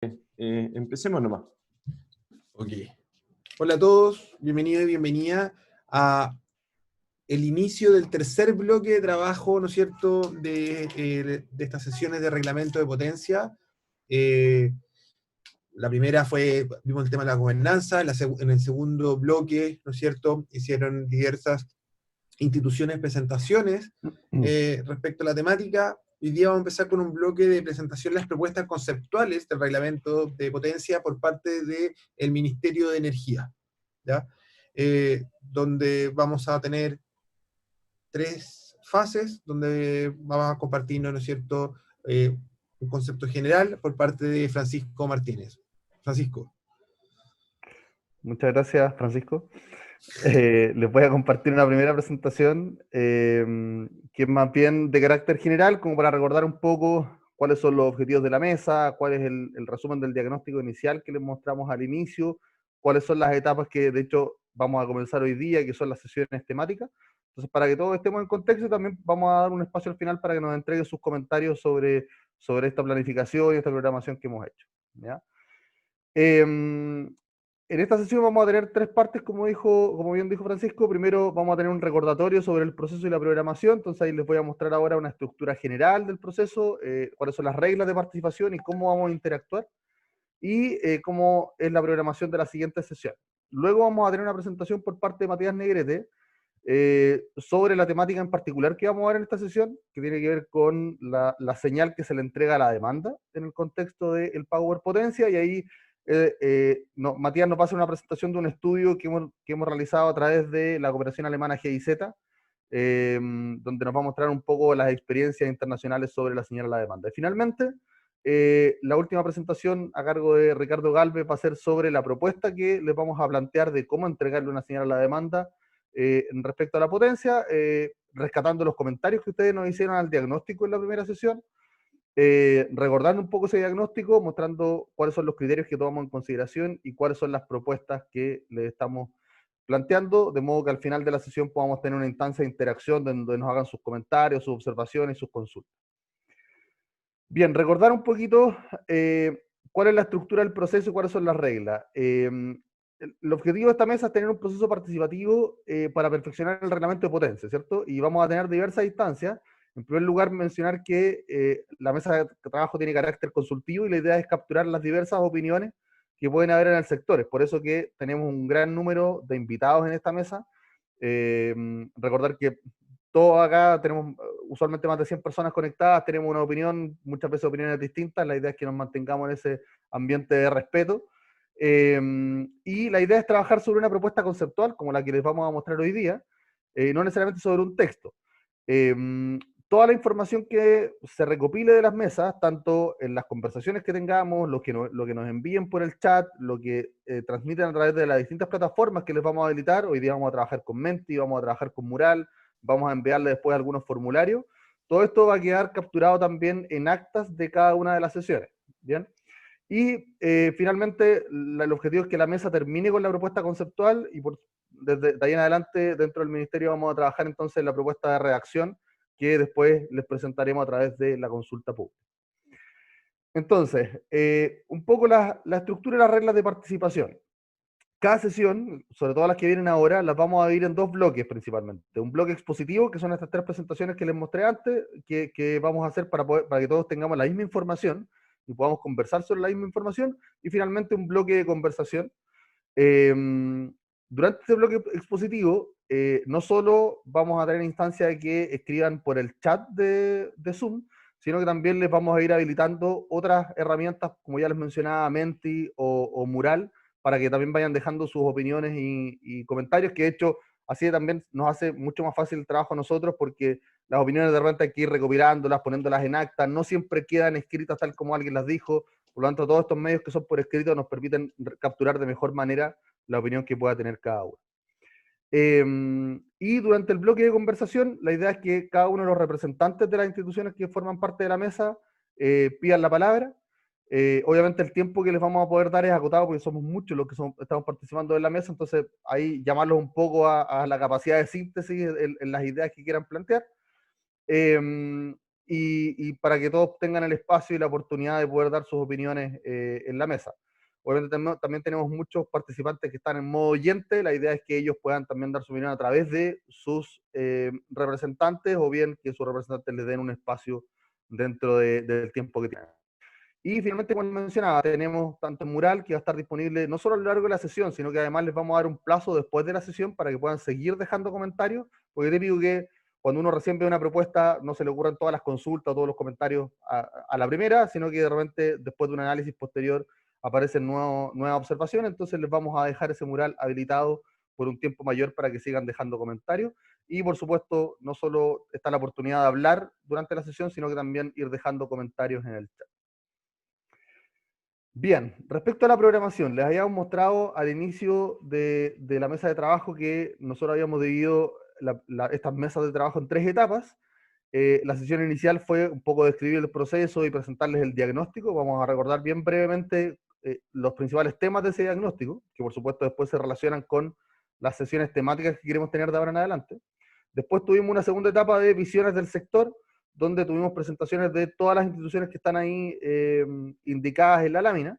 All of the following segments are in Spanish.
Empecemos nomás. Ok. Hola a todos, bienvenido y bienvenida a el inicio del tercer bloque de trabajo, ¿no es cierto?, de estas sesiones de reglamento de potencia. La primera vimos el tema de la gobernanza, en el segundo bloque, ¿no es cierto?, hicieron diversas instituciones presentaciones respecto a la temática. Hoy día vamos a empezar con un bloque de presentación de las propuestas conceptuales del reglamento de potencia por parte del Ministerio de Energía, ¿ya? Donde vamos a tener tres fases, donde vamos a compartirnos, ¿no es cierto?, un concepto general por parte de Francisco Martínez. Francisco. Muchas gracias, Francisco. Les voy a compartir una primera presentación que es más bien de carácter general, como para recordar un poco cuáles son los objetivos de la mesa, cuál es el resumen del diagnóstico inicial que les mostramos al inicio, cuáles son las etapas que de hecho vamos a comenzar hoy día, que son las sesiones temáticas. Entonces, para que todos estemos en contexto, también vamos a dar un espacio al final para que nos entreguen sus comentarios sobre esta planificación y esta programación que hemos hecho, ¿ya? En esta sesión vamos a tener tres partes, como bien dijo Francisco. Primero vamos a tener un recordatorio sobre el proceso y la programación, entonces ahí les voy a mostrar ahora una estructura general del proceso, cuáles son las reglas de participación y cómo vamos a interactuar, y cómo es la programación de la siguiente sesión. Luego vamos a tener una presentación por parte de Matías Negrete sobre la temática en particular que vamos a ver en esta sesión, que tiene que ver con la señal que se le entrega a la demanda en el contexto del pago por potencia, y ahí Matías nos va a hacer una presentación de un estudio que hemos realizado a través de la cooperación alemana GIZ, donde nos va a mostrar un poco las experiencias internacionales sobre la señal a la demanda. Y finalmente, la última presentación a cargo de Ricardo Galvez va a ser sobre la propuesta que les vamos a plantear de cómo entregarle una señal a la demanda respecto a la potencia, rescatando los comentarios que ustedes nos hicieron al diagnóstico en la primera sesión, recordando un poco ese diagnóstico, mostrando cuáles son los criterios que tomamos en consideración y cuáles son las propuestas que le estamos planteando, de modo que al final de la sesión podamos tener una instancia de interacción donde nos hagan sus comentarios, sus observaciones y sus consultas. Bien, recordar un poquito cuál es la estructura del proceso y cuáles son las reglas. El objetivo de esta mesa es tener un proceso participativo para perfeccionar el reglamento de potencia, ¿cierto? Y vamos a tener diversas instancias. En primer lugar, mencionar que la mesa de trabajo tiene carácter consultivo y la idea es capturar las diversas opiniones que pueden haber en el sector. Es por eso que tenemos un gran número de invitados en esta mesa. Recordar que todos acá tenemos usualmente más de 100 personas conectadas, tenemos una opinión, muchas veces opiniones distintas. La idea es que nos mantengamos en ese ambiente de respeto. Y la idea es trabajar sobre una propuesta conceptual, como la que les vamos a mostrar hoy día, no necesariamente sobre un texto. Toda la información que se recopile de las mesas, tanto en las conversaciones que tengamos, lo que nos envíen por el chat, lo que transmiten a través de las distintas plataformas que les vamos a habilitar. Hoy día vamos a trabajar con Menti, vamos a trabajar con Mural, vamos a enviarle después algunos formularios. Todo esto va a quedar capturado también en actas de cada una de las sesiones, ¿bien? Y finalmente, el objetivo es que la mesa termine con la propuesta conceptual y desde ahí en adelante, dentro del ministerio, vamos a trabajar entonces en la propuesta de redacción que después les presentaremos a través de la consulta pública. Entonces, un poco la estructura y las reglas de participación. Cada sesión, sobre todo las que vienen ahora, las vamos a dividir en dos bloques principalmente. Un bloque expositivo, que son estas tres presentaciones que les mostré antes, que vamos a hacer para que todos tengamos la misma información y podamos conversar sobre la misma información, y finalmente un bloque de conversación. Durante este bloque expositivo, no solo vamos a tener instancia de que escriban por el chat de Zoom, sino que también les vamos a ir habilitando otras herramientas, como ya les mencionaba, Menti o Mural, para que también vayan dejando sus opiniones y comentarios, que de hecho así también nos hace mucho más fácil el trabajo a nosotros, porque las opiniones de repente hay que ir recopilándolas, poniéndolas en acta, no siempre quedan escritas tal como alguien las dijo. Por lo tanto, todos estos medios que son por escrito nos permiten capturar de mejor manera la opinión que pueda tener cada uno. Y durante el bloque de conversación, la idea es que cada uno de los representantes de las instituciones que forman parte de la mesa pidan la palabra. Obviamente el tiempo que les vamos a poder dar es acotado porque somos muchos los que estamos participando en la mesa, entonces ahí llamarlos un poco a la capacidad de síntesis en las ideas que quieran plantear. y para que todos tengan el espacio y la oportunidad de poder dar sus opiniones en la mesa. Obviamente también tenemos muchos participantes que están en modo oyente, la idea es que ellos puedan también dar su opinión a través de sus representantes, o bien que sus representantes les den un espacio dentro del tiempo que tienen. Y finalmente, como mencionaba, tenemos tanto el mural que va a estar disponible no solo a lo largo de la sesión, sino que además les vamos a dar un plazo después de la sesión para que puedan seguir dejando comentarios, porque te digo que cuando uno recién ve una propuesta no se le ocurren todas las consultas o todos los comentarios a la primera, sino que de repente después de un análisis posterior aparecen nuevas observaciones, entonces les vamos a dejar ese mural habilitado por un tiempo mayor para que sigan dejando comentarios. Y por supuesto, no solo está la oportunidad de hablar durante la sesión, sino que también ir dejando comentarios en el chat. Bien, respecto a la programación, les habíamos mostrado al inicio de la mesa de trabajo que nosotros habíamos dividido estas mesas de trabajo en 3 etapas. La sesión inicial fue un poco describir el proceso y presentarles el diagnóstico. Vamos a recordar bien brevemente los principales temas de ese diagnóstico, que por supuesto después se relacionan con las sesiones temáticas que queremos tener de ahora en adelante. Después tuvimos una segunda etapa de visiones del sector, donde tuvimos presentaciones de todas las instituciones que están ahí indicadas en la lámina,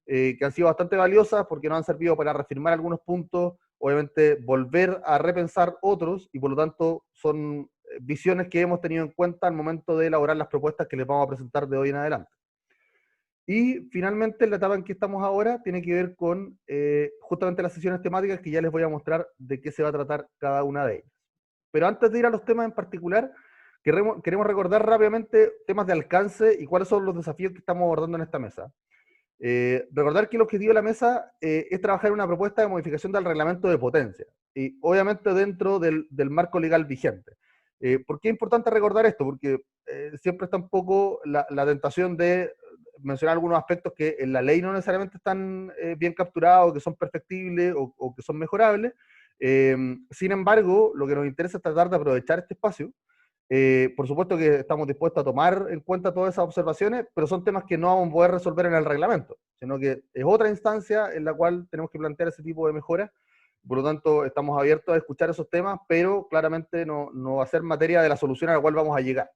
que han sido bastante valiosas porque nos han servido para reafirmar algunos puntos, obviamente volver a repensar otros, y por lo tanto son visiones que hemos tenido en cuenta al momento de elaborar las propuestas que les vamos a presentar de hoy en adelante. Y finalmente la etapa en que estamos ahora tiene que ver con justamente las sesiones temáticas, que ya les voy a mostrar de qué se va a tratar cada una de ellas. Pero antes de ir a los temas en particular, queremos recordar rápidamente temas de alcance y cuáles son los desafíos que estamos abordando en esta mesa. Recordar que el objetivo de la mesa es trabajar en una propuesta de modificación del reglamento de potencia, y obviamente dentro del marco legal vigente. ¿Por qué es importante recordar esto? Porque siempre está un poco la tentación de mencionar algunos aspectos que en la ley no necesariamente están bien capturados, que son perfectibles o que son mejorables. Sin embargo, lo que nos interesa es tratar de aprovechar este espacio. Por supuesto que estamos dispuestos a tomar en cuenta todas esas observaciones, pero son temas que no vamos a poder resolver en el reglamento, sino que es otra instancia en la cual tenemos que plantear ese tipo de mejoras. Por lo tanto, estamos abiertos a escuchar esos temas, pero claramente no va a ser materia de la solución a la cual vamos a llegar.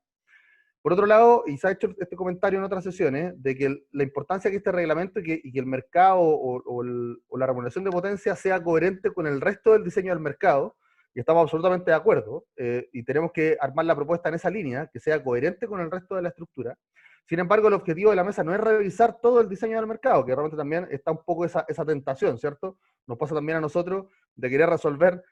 Por otro lado, y se ha hecho este comentario en otras sesiones, de que la importancia que este reglamento y que el mercado o la remuneración de potencia sea coherente con el resto del diseño del mercado, y estamos absolutamente de acuerdo, y tenemos que armar la propuesta en esa línea, que sea coherente con el resto de la estructura. Sin embargo, el objetivo de la mesa no es revisar todo el diseño del mercado, que realmente también está un poco esa tentación, ¿cierto? Nos pasa también a nosotros de querer resolver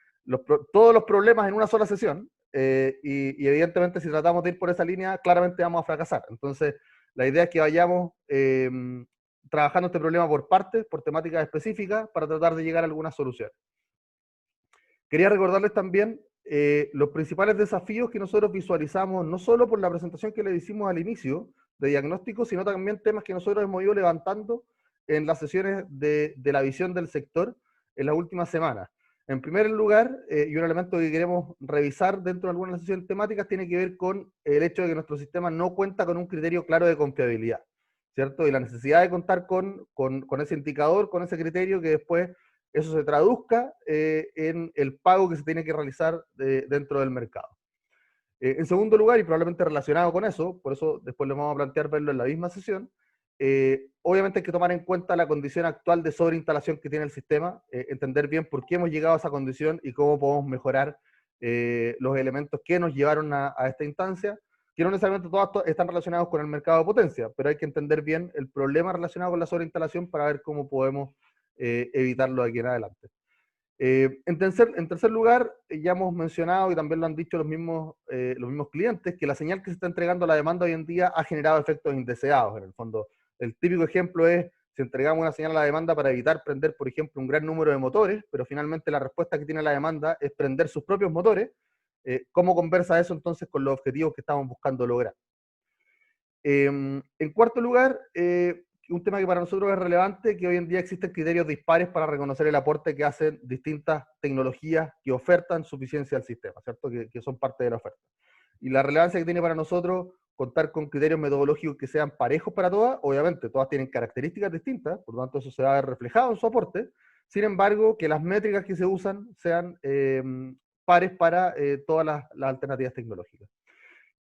todos los problemas en una sola sesión, y evidentemente si tratamos de ir por esa línea, claramente vamos a fracasar. Entonces, la idea es que vayamos trabajando este problema por partes, por temáticas específicas, para tratar de llegar a algunas soluciones. Quería recordarles también los principales desafíos que nosotros visualizamos, no solo por la presentación que le hicimos al inicio de diagnóstico, sino también temas que nosotros hemos ido levantando en las sesiones de la visión del sector en las últimas semanas. En primer lugar, y un elemento que queremos revisar dentro de algunas sesiones temáticas tiene que ver con el hecho de que nuestro sistema no cuenta con un criterio claro de confiabilidad, ¿cierto? Y la necesidad de contar con ese indicador, con ese criterio, que después eso se traduzca en el pago que se tiene que realizar dentro del mercado. En segundo lugar, y probablemente relacionado con eso, por eso después le vamos a plantear verlo en la misma sesión, obviamente hay que tomar en cuenta la condición actual de sobreinstalación que tiene el sistema, entender bien por qué hemos llegado a esa condición y cómo podemos mejorar los elementos que nos llevaron a esta instancia, que no necesariamente todos están relacionados con el mercado de potencia, pero hay que entender bien el problema relacionado con la sobreinstalación para ver cómo podemos evitarlo de aquí en adelante. En tercer lugar, ya hemos mencionado, y también lo han dicho los mismos clientes, que la señal que se está entregando a la demanda hoy en día ha generado efectos indeseados. En el fondo, el típico ejemplo es, si entregamos una señal a la demanda para evitar prender, por ejemplo, un gran número de motores, pero finalmente la respuesta que tiene la demanda es prender sus propios motores, ¿cómo conversa eso entonces con los objetivos que estamos buscando lograr? En cuarto lugar, un tema que para nosotros es relevante, que hoy en día existen criterios dispares para reconocer el aporte que hacen distintas tecnologías que ofertan suficiencia al sistema, ¿cierto? Que son parte de la oferta. Y la relevancia que tiene para nosotros contar con criterios metodológicos que sean parejos para todas. Obviamente todas tienen características distintas, por lo tanto eso se va a ver reflejado en su aporte. Sin embargo, que las métricas que se usan sean pares para todas las alternativas tecnológicas.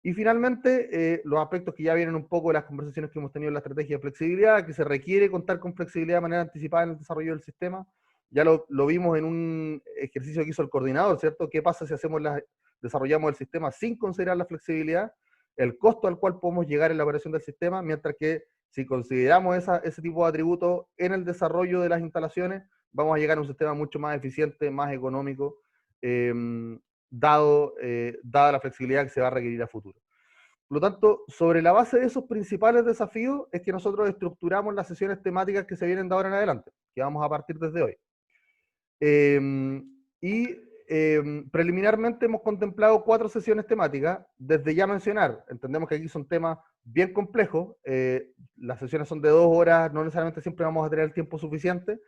Y finalmente, los aspectos que ya vienen un poco de las conversaciones que hemos tenido en la estrategia de flexibilidad, que se requiere contar con flexibilidad de manera anticipada en el desarrollo del sistema. Ya lo vimos en un ejercicio que hizo el coordinador, ¿cierto? ¿Qué pasa si desarrollamos el sistema sin considerar la flexibilidad? El costo al cual podemos llegar en la operación del sistema, mientras que si consideramos ese tipo de atributos en el desarrollo de las instalaciones, vamos a llegar a un sistema mucho más eficiente, más económico, dada la flexibilidad que se va a requerir a futuro. Por lo tanto, sobre la base de esos principales desafíos es que nosotros estructuramos las sesiones temáticas que se vienen de ahora en adelante, que vamos a partir desde hoy. Preliminarmente hemos contemplado 4 sesiones temáticas. Desde ya mencionar, entendemos que aquí son temas bien complejos, las sesiones son de 2 horas, no necesariamente siempre vamos a tener el tiempo suficiente.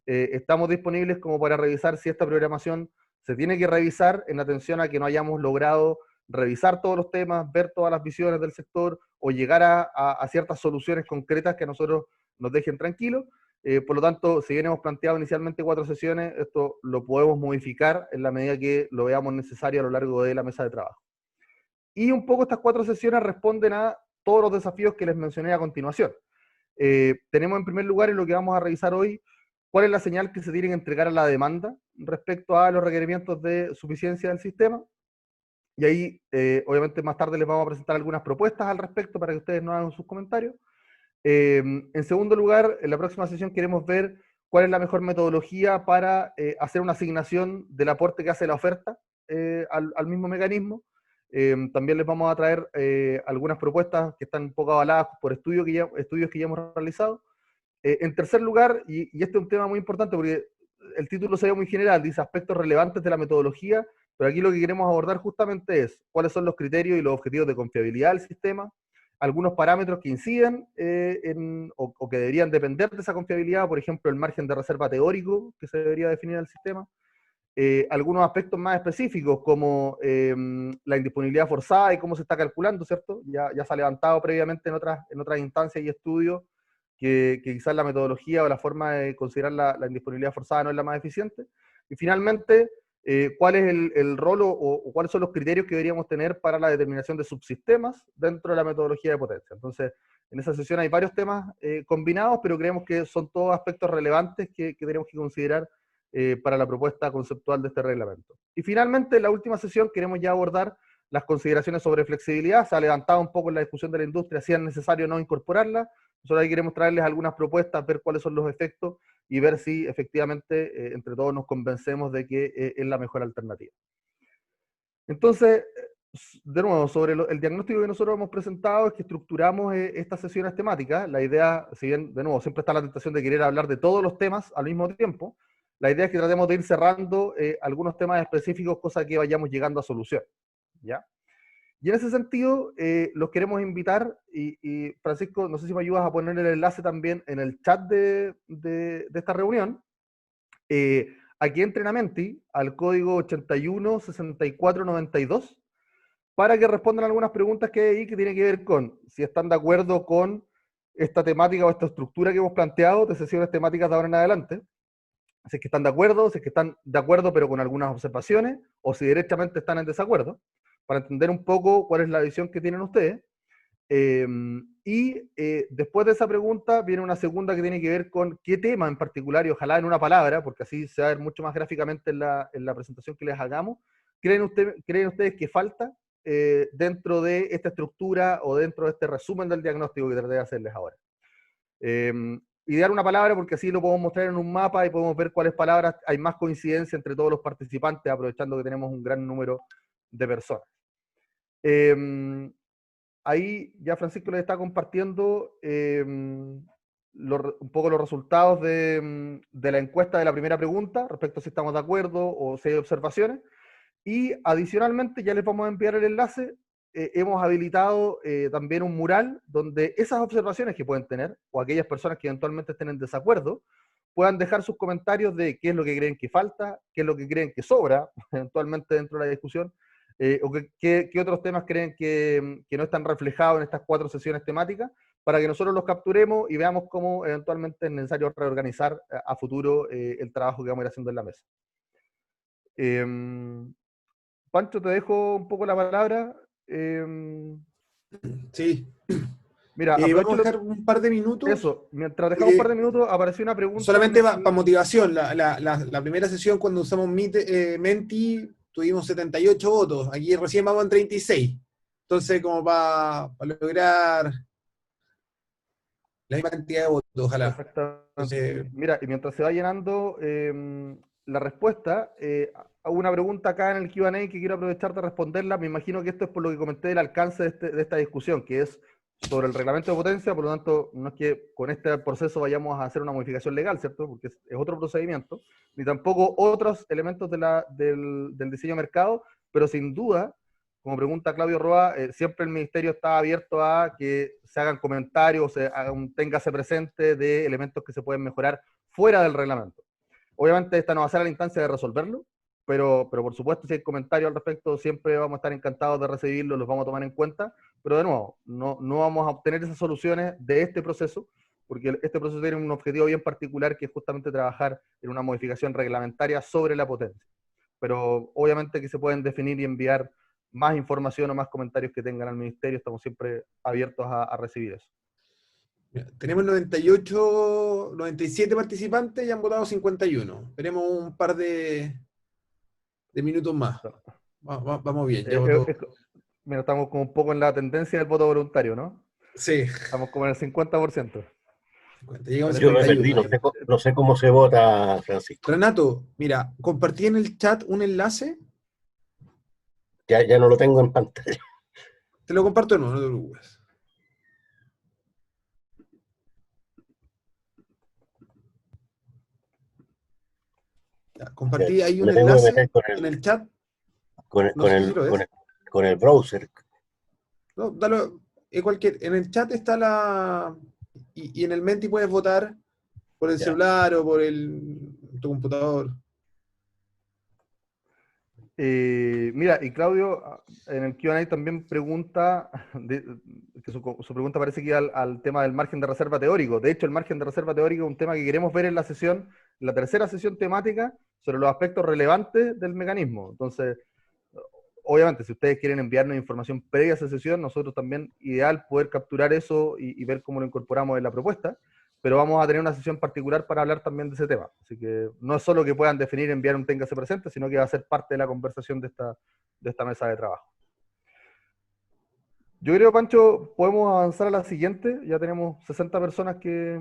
Estamos disponibles como para revisar si esta programación se tiene que revisar en atención a que no hayamos logrado revisar todos los temas, ver todas las visiones del sector o llegar a ciertas soluciones concretas que a nosotros nos dejen tranquilos. Por lo tanto, si bien hemos planteado inicialmente 4 sesiones, esto lo podemos modificar en la medida que lo veamos necesario a lo largo de la mesa de trabajo. Y un poco estas 4 sesiones responden a todos los desafíos que les mencioné a continuación. Tenemos en primer lugar, en lo que vamos a revisar hoy, cuál es la señal que se tiene que entregar a la demanda respecto a los requerimientos de suficiencia del sistema. Y ahí, obviamente, más tarde les vamos a presentar algunas propuestas al respecto para que ustedes nos hagan sus comentarios. En segundo lugar, en la próxima sesión queremos ver cuál es la mejor metodología para hacer una asignación del aporte que hace la oferta al mismo mecanismo. También les vamos a traer algunas propuestas que están un poco avaladas por estudios que ya hemos realizado. En tercer lugar, y este es un tema muy importante porque el título se ve muy general, dice aspectos relevantes de la metodología, pero aquí lo que queremos abordar justamente es cuáles son los criterios y los objetivos de confiabilidad del sistema, algunos parámetros que inciden o que deberían depender de esa confiabilidad, por ejemplo, el margen de reserva teórico que se debería definir en el sistema, algunos aspectos más específicos como la indisponibilidad forzada y cómo se está calculando, ¿cierto? Ya se ha levantado previamente en otras instancias y estudios que quizás la metodología o la forma de considerar la indisponibilidad forzada no es la más eficiente. Y finalmente, cuál es el rol o cuáles son los criterios que deberíamos tener para la determinación de subsistemas dentro de la metodología de potencia. Entonces, en esa sesión hay varios temas combinados, pero creemos que son todos aspectos relevantes que tenemos que considerar para la propuesta conceptual de este reglamento. Y finalmente, en la última sesión queremos ya abordar las consideraciones sobre flexibilidad. Se ha levantado un poco en la discusión de la industria si es necesario o no incorporarla. Nosotros ahí queremos traerles algunas propuestas, ver cuáles son los efectos y ver si efectivamente entre todos nos convencemos de que es la mejor alternativa. Entonces, de nuevo, sobre el diagnóstico que nosotros hemos presentado es que estructuramos estas sesiones temáticas. La idea, si bien, de nuevo, siempre está la tentación de querer hablar de todos los temas al mismo tiempo, la idea es que tratemos de ir cerrando algunos temas específicos, cosa que vayamos llegando a solución, ¿ya? Y en ese sentido, los queremos invitar, y Francisco, no sé si me ayudas a poner el enlace también en el chat de esta reunión, aquí entren a Menti, al código 816492, para que respondan algunas preguntas que hay ahí que tienen que ver con si están de acuerdo con esta temática o esta estructura que hemos planteado de sesiones temáticas de ahora en adelante, si es que están de acuerdo, si es que están de acuerdo pero con algunas observaciones, o si directamente están en desacuerdo, para entender un poco cuál es la visión que tienen ustedes. Después de esa pregunta viene una segunda que tiene que ver con qué tema en particular, y ojalá en una palabra, porque así se va a ver mucho más gráficamente en la presentación que les hagamos. ¿Creen ustedes que falta dentro de esta estructura o dentro de este resumen del diagnóstico que traté de hacerles ahora? Idear una palabra porque así lo podemos mostrar en un mapa y podemos ver cuáles palabras hay más coincidencia entre todos los participantes, aprovechando que tenemos un gran número de personas. Ahí ya Francisco les está compartiendo un poco los resultados de la encuesta de la primera pregunta, respecto a si estamos de acuerdo o si hay observaciones. Y adicionalmente ya les vamos a enviar el enlace. Hemos habilitado también un mural donde esas observaciones que pueden tener, o aquellas personas que eventualmente estén en desacuerdo, puedan dejar sus comentarios de qué es lo que creen que falta, qué es lo que creen que sobra, eventualmente dentro de la discusión, o qué otros temas creen que no están reflejados en estas 4 sesiones temáticas, para que nosotros los capturemos y veamos cómo eventualmente es necesario reorganizar a futuro el trabajo que vamos a ir haciendo en la mesa. Pancho, te dejo un poco la palabra Sí. Mira, Vamos a aprovecho dejar un par de minutos. eso. Mientras dejamos un par de minutos, apareció una pregunta. Solamente para motivación, la primera sesión cuando usamos Menti tuvimos 78 votos, aquí recién vamos en 36. Entonces, como para lograr la misma cantidad de votos, ojalá. Exactamente. Entonces, Mira, y mientras se va llenando la respuesta, hago una pregunta acá en el Q&A que quiero aprovechar de responderla. Me imagino que esto es por lo que comenté del alcance de esta discusión, que es sobre el reglamento de potencia. Por lo tanto, no es que con este proceso vayamos a hacer una modificación legal, ¿cierto? Porque es otro procedimiento, ni tampoco otros elementos del diseño de mercado, pero sin duda, como pregunta Claudio Roa, siempre el ministerio está abierto a que se hagan comentarios, téngase presente de elementos que se pueden mejorar fuera del reglamento. Obviamente esta no va a ser la instancia de resolverlo, pero por supuesto si hay comentarios al respecto siempre vamos a estar encantados de recibirlos, los vamos a tomar en cuenta, pero de nuevo, no vamos a obtener esas soluciones de este proceso, porque este proceso tiene un objetivo bien particular que es justamente trabajar en una modificación reglamentaria sobre la potencia. Pero obviamente que se pueden definir y enviar más información o más comentarios que tengan al ministerio, estamos siempre abiertos a recibir eso. tenemos 98, 97 participantes y han votado 51. Tenemos un par de minutos más. Vamos bien. Mira, estamos como un poco en la tendencia del voto voluntario, ¿no? Sí. Estamos como en el 50%. Llegamos Yo me perdí, no sé cómo se vota, Francisco. Renato, mira, compartí en el chat un enlace. Ya no lo tengo en pantalla. Te lo comparto, no te preocupes. Ya, compartí ahí un enlace en el chat. Con el browser. No, dalo, en el chat está y en el Menti puedes votar por el celular o por tu computador. Mira, y Claudio en el Q&A también pregunta, que su pregunta parece que iba al tema del margen de reserva teórico. De hecho, el margen de reserva teórico es un tema que queremos ver en la tercera sesión temática, sobre los aspectos relevantes del mecanismo. Entonces, obviamente, si ustedes quieren enviarnos información previa a esa sesión, nosotros también, ideal poder capturar eso y ver cómo lo incorporamos en la propuesta, pero vamos a tener una sesión particular para hablar también de ese tema. Así que no es solo que puedan definir enviar un téngase presente, sino que va a ser parte de la conversación de esta mesa de trabajo. Yo creo, Pancho, podemos avanzar a la siguiente. Ya tenemos 60 personas que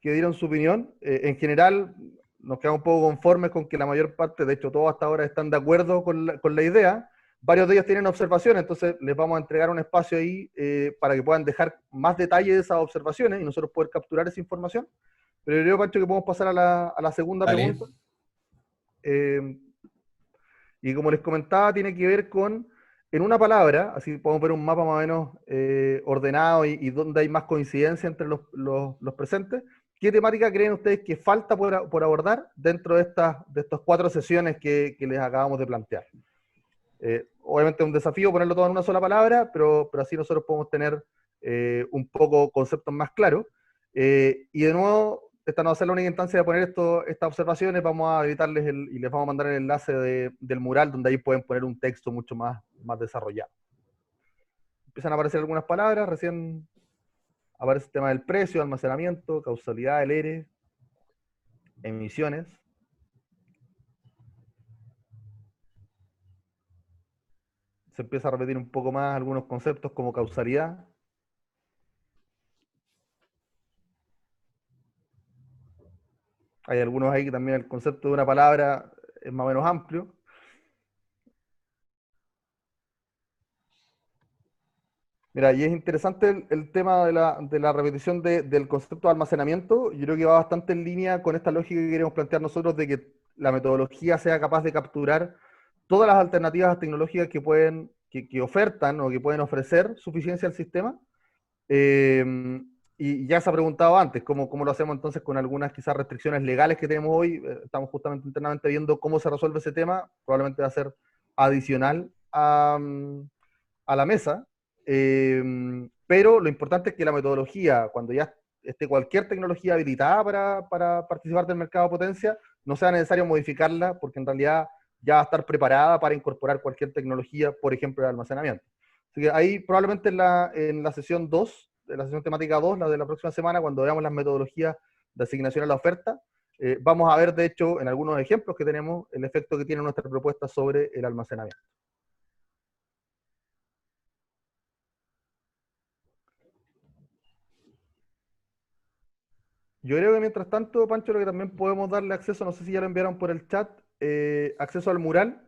dieron su opinión. En general, nos quedamos un poco conformes con que la mayor parte, de hecho todos hasta ahora están de acuerdo con la idea. Varios de ellos tienen observaciones, entonces les vamos a entregar un espacio ahí para que puedan dejar más detalles de esas observaciones y nosotros poder capturar esa información. Pero yo creo, Pancho, que podemos pasar a la segunda pregunta. Y como les comentaba, tiene que ver con, en una palabra, así podemos ver un mapa más o menos ordenado y donde hay más coincidencia entre los presentes. ¿Qué temática creen ustedes que falta por abordar dentro de estas 4 sesiones que les acabamos de plantear? Obviamente es un desafío ponerlo todo en una sola palabra, pero así nosotros podemos tener un poco conceptos más claros. Y de nuevo, esta no va a ser la única instancia de poner estas observaciones, vamos a editarles y les vamos a mandar el enlace del mural, donde ahí pueden poner un texto mucho más desarrollado. Empiezan a aparecer algunas palabras, recién aparece el tema del precio, almacenamiento, causalidad del ERE, emisiones. Se empieza a repetir un poco más algunos conceptos como causalidad. Hay algunos ahí que también el concepto de una palabra es más o menos amplio. Mira, y es interesante el tema de la repetición del concepto de almacenamiento. Yo creo que va bastante en línea con esta lógica que queremos plantear nosotros de que la metodología sea capaz de capturar todas las alternativas tecnológicas que ofertan o que pueden ofrecer suficiencia al sistema. Y ya se ha preguntado antes, ¿cómo lo hacemos entonces con algunas quizás restricciones legales que tenemos hoy? Estamos justamente internamente viendo cómo se resuelve ese tema, probablemente va a ser adicional a la mesa, pero lo importante es que la metodología, cuando ya esté cualquier tecnología habilitada para participar del mercado de potencia, no sea necesario modificarla, porque en realidad ya va a estar preparada para incorporar cualquier tecnología, por ejemplo, el almacenamiento. Así que ahí probablemente en la sesión 2, en la sesión temática 2, la de la próxima semana, cuando veamos las metodologías de asignación a la oferta, vamos a ver, de hecho, en algunos ejemplos que tenemos, el efecto que tiene nuestra propuesta sobre el almacenamiento. Yo creo que mientras tanto, Pancho, lo que también podemos darle acceso, no sé si ya lo enviaron por el chat, acceso al mural,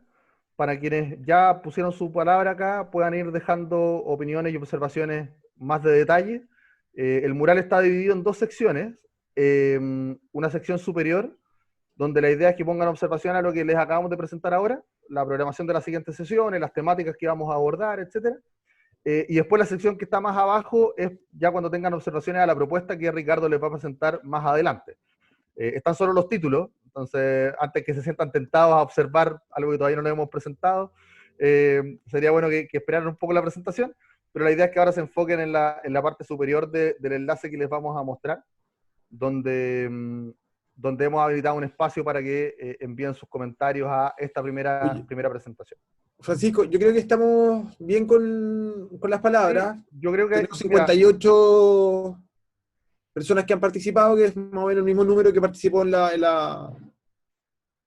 para quienes ya pusieron su palabra acá, puedan ir dejando opiniones y observaciones más de detalle. El mural está dividido en dos secciones. Una sección superior, donde la idea es que pongan observación a lo que les acabamos de presentar ahora, la programación de las siguientes sesiones, las temáticas que vamos a abordar, etcétera. Y después la sección que está más abajo es ya cuando tengan observaciones a la propuesta que Ricardo les va a presentar más adelante. Están solo los títulos, entonces antes que se sientan tentados a observar algo que todavía no les hemos presentado, sería bueno que esperaran un poco la presentación, pero la idea es que ahora se enfoquen en la parte superior del enlace que les vamos a mostrar, donde hemos habilitado un espacio para que envíen sus comentarios a esta primera presentación. Francisco, yo creo que estamos bien con las palabras. Sí, yo creo que tenemos 58 personas que han participado, que es más o menos el mismo número que participó en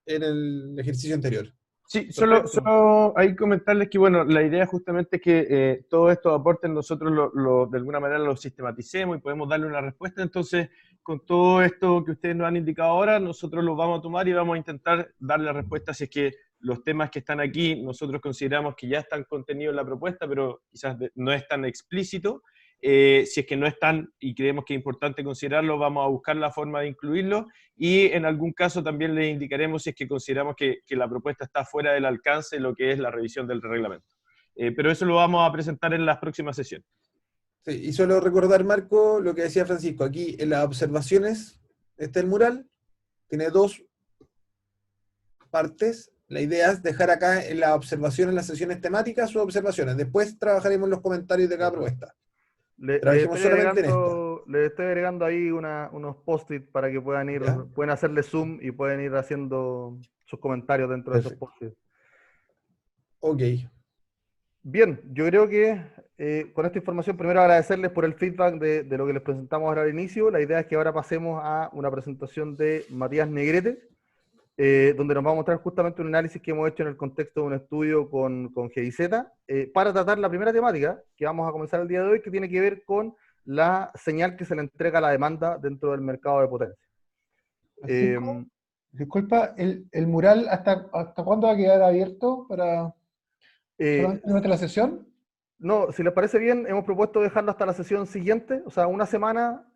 el ejercicio anterior. Sí, solo ahí comentarles que, bueno, la idea justamente es que todos estos aportes nosotros de alguna manera los sistematicemos y podemos darle una respuesta. Entonces, con todo esto que ustedes nos han indicado ahora, nosotros los vamos a tomar y vamos a intentar darle la respuesta si es que los temas que están aquí nosotros consideramos que ya están contenidos en la propuesta, pero quizás no es tan explícito. Si es que no están y creemos que es importante considerarlo, vamos a buscar la forma de incluirlo y en algún caso también les indicaremos si es que consideramos que la propuesta está fuera del alcance de lo que es la revisión del reglamento. Pero eso lo vamos a presentar en las próximas sesiones. Sí, y solo recordar, Marco, lo que decía Francisco, aquí en las observaciones está el mural, tiene dos partes. La idea es dejar acá en las observaciones, en las sesiones temáticas, sus observaciones. Después trabajaremos los comentarios de cada propuesta. Le estoy agregando ahí unos post-it para que puedan hacerle zoom y pueden ir haciendo sus comentarios dentro de esos post-it. Ok. Bien, yo creo que con esta información, primero agradecerles por el feedback de lo que les presentamos ahora al inicio. La idea es que ahora pasemos a una presentación de Matías Negrete, donde nos va a mostrar justamente un análisis que hemos hecho en el contexto de un estudio con GIZ, para tratar la primera temática que vamos a comenzar el día de hoy, que tiene que ver con la señal que se le entrega a la demanda dentro del mercado de potencia. Disculpa, ¿el mural hasta cuándo va a quedar abierto para solamente la sesión? No, si les parece bien, hemos propuesto dejarlo hasta la sesión siguiente, o sea, una semana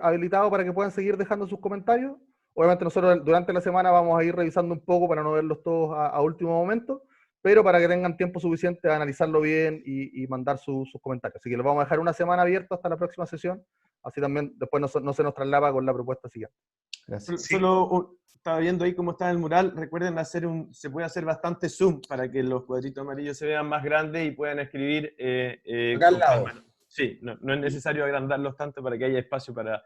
habilitado para que puedan seguir dejando sus comentarios. Obviamente nosotros durante la semana vamos a ir revisando un poco para no verlos todos a último momento, pero para que tengan tiempo suficiente de analizarlo bien y mandar sus comentarios. Así que los vamos a dejar una semana abierto hasta la próxima sesión, así también después no se nos traslapa con la propuesta siguiente. Gracias. Solo estaba viendo ahí cómo está el mural. Recuerden se puede hacer bastante zoom para que los cuadritos amarillos se vean más grandes y puedan escribir acá al lado. Sí, no es necesario agrandarlos tanto para que haya espacio para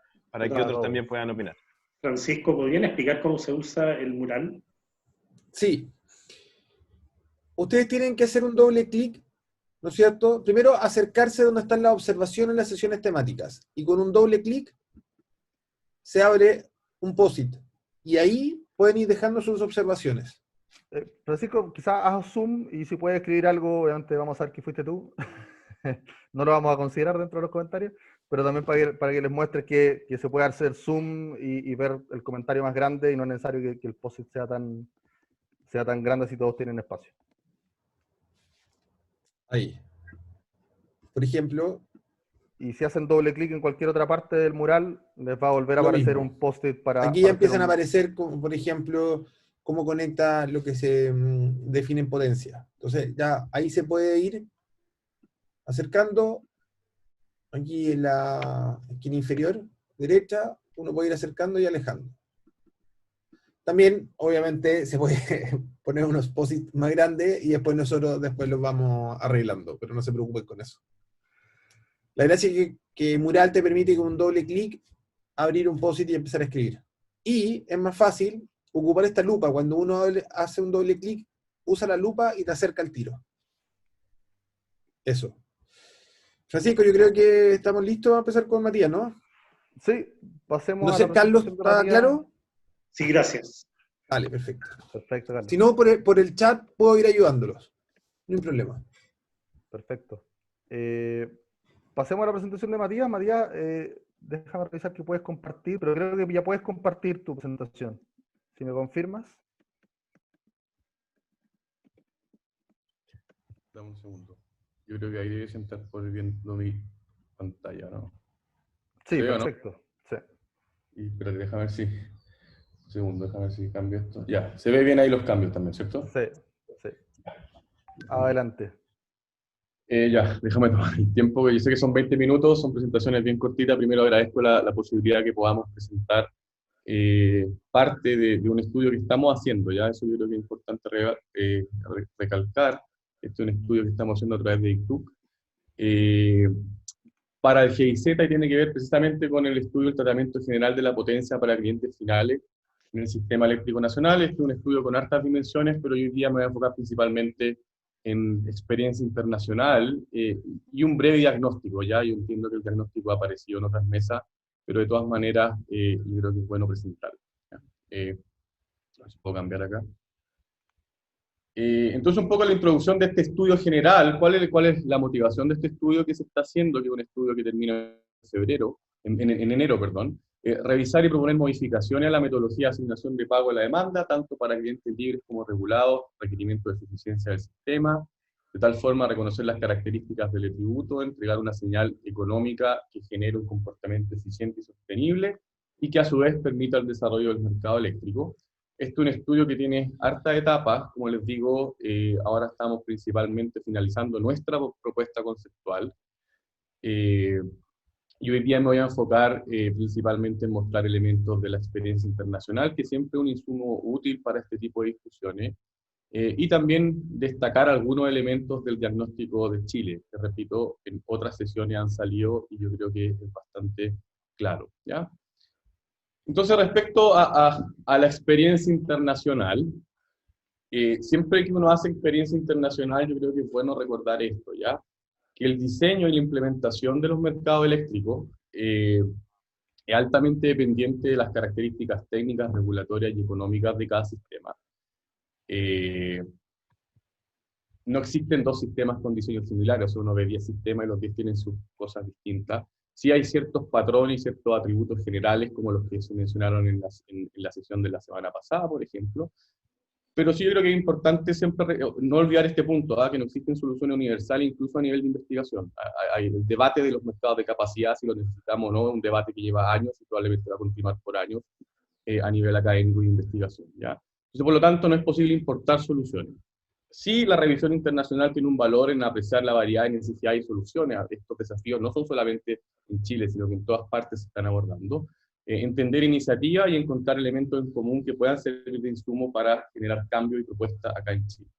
que otros también puedan opinar. Francisco, ¿podrían explicar cómo se usa el mural? Sí. Ustedes tienen que hacer un doble clic, ¿no es cierto? Primero, acercarse donde están las observaciones en las sesiones temáticas. Y con un doble clic se abre un POSIT. Y ahí pueden ir dejando sus observaciones. Francisco, quizás haz zoom y si puedes escribir algo, obviamente vamos a ver que fuiste tú. No lo vamos a considerar dentro de los comentarios, pero también para que les muestre que se puede hacer zoom y ver el comentario más grande y no es necesario que el post-it sea tan grande si todos tienen espacio. Ahí. Por ejemplo. Y si hacen doble clic en cualquier otra parte del mural, les va a volver a aparecer un post-it para... Aquí ya empiezan a aparecer, como, por ejemplo, cómo conecta lo que se define en potencia. Entonces ya ahí se puede ir acercando. Aquí en la esquina inferior derecha, uno puede ir acercando y alejando. También, obviamente, se puede poner unos post-it más grandes y después nosotros los vamos arreglando, pero no se preocupen con eso. La gracia es que Mural te permite con un doble clic abrir un post-it y empezar a escribir. Y es más fácil ocupar esta lupa. Cuando uno hace un doble clic, usa la lupa y te acerca al tiro. Eso. Francisco, yo creo que estamos listos a empezar con Matías, ¿no? Sí, pasemos No sé, a la Carlos, presentación de ¿está Matías. claro? Sí, gracias. Vale, perfecto. Perfecto, Carlos. Si no, por el chat puedo ir ayudándolos. No hay problema. Perfecto. Pasemos a la presentación de Matías. Matías, déjame revisar que puedes compartir, pero creo que ya puedes compartir tu presentación. Si me confirmas. Dame un segundo. Yo creo que ahí debe sentar por viendo mi pantalla, ¿no? Sí, ¿Se ve o no? perfecto. Sí. Y espérate, déjame ver si... Un segundo, déjame ver si cambio esto. Ya, se ve bien ahí los cambios también, ¿cierto? Sí, sí. Adelante. Ya, déjame tomar el tiempo, que yo sé que son 20 minutos, son presentaciones bien cortitas. Primero agradezco la posibilidad que podamos presentar parte de un estudio que estamos haciendo, ya eso yo creo que es importante recalcar. Este es un estudio que estamos haciendo a través de ICTUC. Para el GIZ y tiene que ver precisamente con el estudio del tratamiento general de la potencia para clientes finales en el sistema eléctrico nacional. Este es un estudio con hartas dimensiones, pero hoy día me voy a enfocar principalmente en experiencia internacional y un breve diagnóstico. Ya yo entiendo que el diagnóstico ha aparecido en otras mesas, pero de todas maneras yo creo que es bueno presentarlo. A ver si puedo cambiar acá. Entonces, un poco la introducción de este estudio general. ¿Cuál es la motivación de este estudio que se está haciendo? Que es un estudio que termina en enero, perdón. Revisar y proponer modificaciones a la metodología de asignación de pago de la demanda, tanto para clientes libres como regulados, requerimientos de suficiencia del sistema, de tal forma reconocer las características del tributo, entregar una señal económica que genere un comportamiento eficiente y sostenible, y que a su vez permita el desarrollo del mercado eléctrico. Este es un estudio que tiene harta etapas, como les digo, ahora estamos principalmente finalizando nuestra propuesta conceptual, y hoy día me voy a enfocar principalmente en mostrar elementos de la experiencia internacional, que siempre es un insumo útil para este tipo de discusiones, y también destacar algunos elementos del diagnóstico de Chile, que repito, en otras sesiones han salido y yo creo que es bastante claro, ¿ya? Entonces, respecto a la experiencia internacional, siempre que uno hace experiencia internacional, yo creo que es bueno recordar esto, ¿ya? Que el diseño y la implementación de los mercados eléctricos es altamente dependiente de las características técnicas, regulatorias y económicas de cada sistema. No existen dos sistemas con diseños similares, o sea, uno ve 10 sistemas y los 10 tienen sus cosas distintas. Sí hay ciertos patrones y ciertos atributos generales, como los que se mencionaron en la sesión de la semana pasada, por ejemplo. Pero sí yo creo que es importante siempre no olvidar este punto, que no existen soluciones universales, incluso a nivel de investigación. Hay el debate de los mercados de capacidad, si lo necesitamos o no, un debate que lleva años y probablemente va a continuar por años a nivel académico y de investigación, ¿ya? Entonces, por lo tanto, no es posible importar soluciones. Sí, la revisión internacional tiene un valor en apreciar la variedad de necesidades y soluciones. Estos desafíos no son solamente en Chile, sino que en todas partes se están abordando. Entender iniciativas y encontrar elementos en común que puedan servir de insumo para generar cambios y propuestas acá en Chile.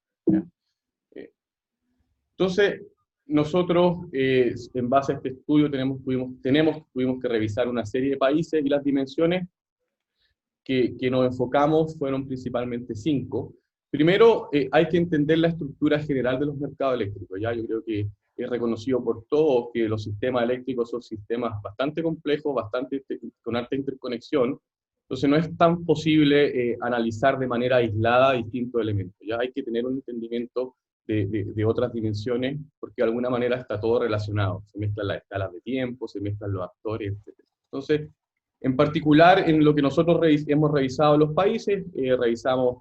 Entonces, nosotros, en base a este estudio, tuvimos que revisar una serie de países y las dimensiones que nos enfocamos fueron principalmente 5. Primero, hay que entender la estructura general de los mercados eléctricos. ¿Ya? Yo creo que es reconocido por todos que los sistemas eléctricos son sistemas bastante complejos, con alta interconexión. Entonces no es tan posible analizar de manera aislada distintos elementos. Ya hay que tener un entendimiento de otras dimensiones, porque de alguna manera está todo relacionado. Se mezclan las escalas de tiempo, se mezclan los actores, etc. Entonces, en particular, en lo que nosotros hemos revisado los países, revisamos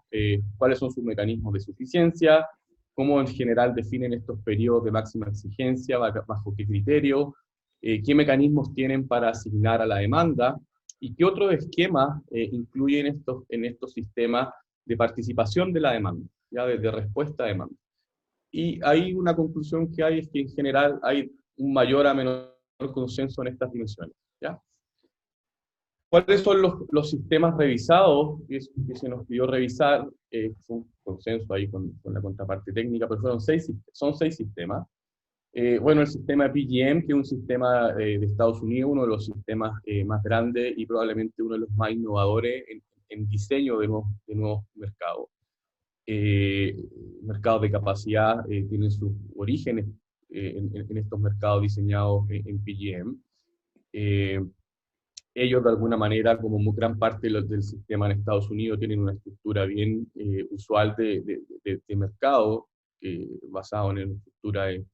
cuáles son sus mecanismos de suficiencia, cómo en general definen estos periodos de máxima exigencia, bajo qué criterio, qué mecanismos tienen para asignar a la demanda, y qué otros esquemas incluyen en estos sistemas de participación de la demanda, ya de respuesta a demanda. Y ahí una conclusión que hay es que en general hay un mayor a menor consenso en estas dimensiones, ¿ya? ¿Cuáles son los sistemas revisados que se nos pidió revisar? Fue un consenso ahí con la contraparte técnica, pero son 6 sistemas. Bueno, el sistema PGM, que es un sistema de Estados Unidos, uno de los sistemas más grandes y probablemente uno de los más innovadores en diseño de nuevos mercados. Mercados de capacidad tienen sus orígenes en estos mercados diseñados en PGM. Ellos de alguna manera, como gran parte del sistema en Estados Unidos, tienen una estructura bien usual de mercado, basado en una estructura de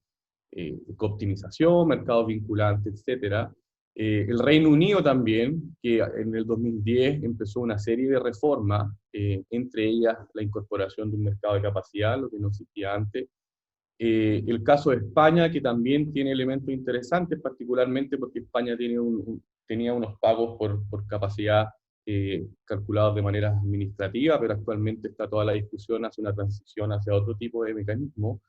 optimización, mercados vinculantes, etc. El Reino Unido también, que en el 2010 empezó una serie de reformas, entre ellas la incorporación de un mercado de capacidad, lo que no existía antes. El caso de España, que también tiene elementos interesantes, particularmente porque España tenía unos pagos por capacidad calculados de manera administrativa, pero actualmente está toda la discusión hacia una transición hacia otro tipo de mecanismo.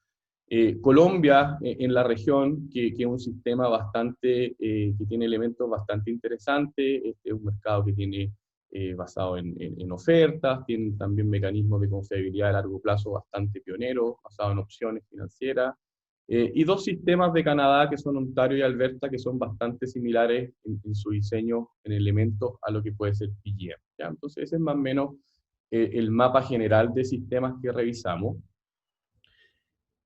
Colombia, en la región, que es un sistema bastante, que tiene elementos bastante interesantes, es un mercado que tiene basado en ofertas, tiene también mecanismos de confiabilidad a largo plazo bastante pioneros, basados en opciones financieras, y dos sistemas de Canadá, que son Ontario y Alberta, que son bastante similares en su diseño, en elementos, a lo que puede ser PGM, ¿ya? Entonces ese es más o menos el mapa general de sistemas que revisamos.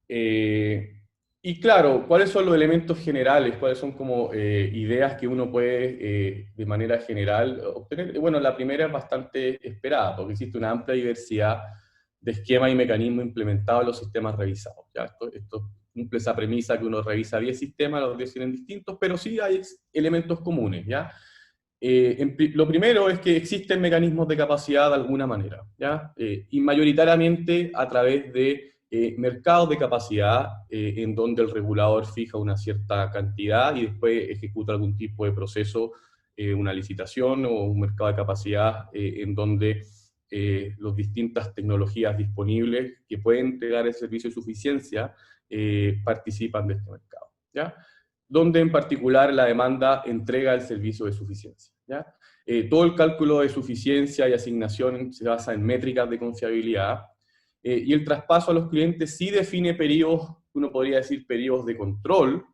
Y claro, ¿cuáles son los elementos generales? ¿Cuáles son como ideas que uno puede de manera general obtener? Bueno, la primera es bastante esperada, porque existe una amplia diversidad de esquemas y mecanismos implementados en los sistemas revisados, ¿ya? Esto cumple esa premisa que uno revisa 10 sistemas, los 10 tienen distintos, pero sí hay elementos comunes, ¿ya? Lo primero es que existen mecanismos de capacidad de alguna manera, ¿ya? Y mayoritariamente a través de mercados de capacidad en donde el regulador fija una cierta cantidad y después ejecuta algún tipo de proceso, una licitación o un mercado de capacidad en donde las distintas tecnologías disponibles que pueden entregar el servicio de suficiencia participan de este mercado, ¿ya? Donde en particular la demanda entrega el servicio de suficiencia, ¿ya? Todo el cálculo de suficiencia y asignación se basa en métricas de confiabilidad, y el traspaso a los clientes sí define periodos, uno podría decir periodos de control,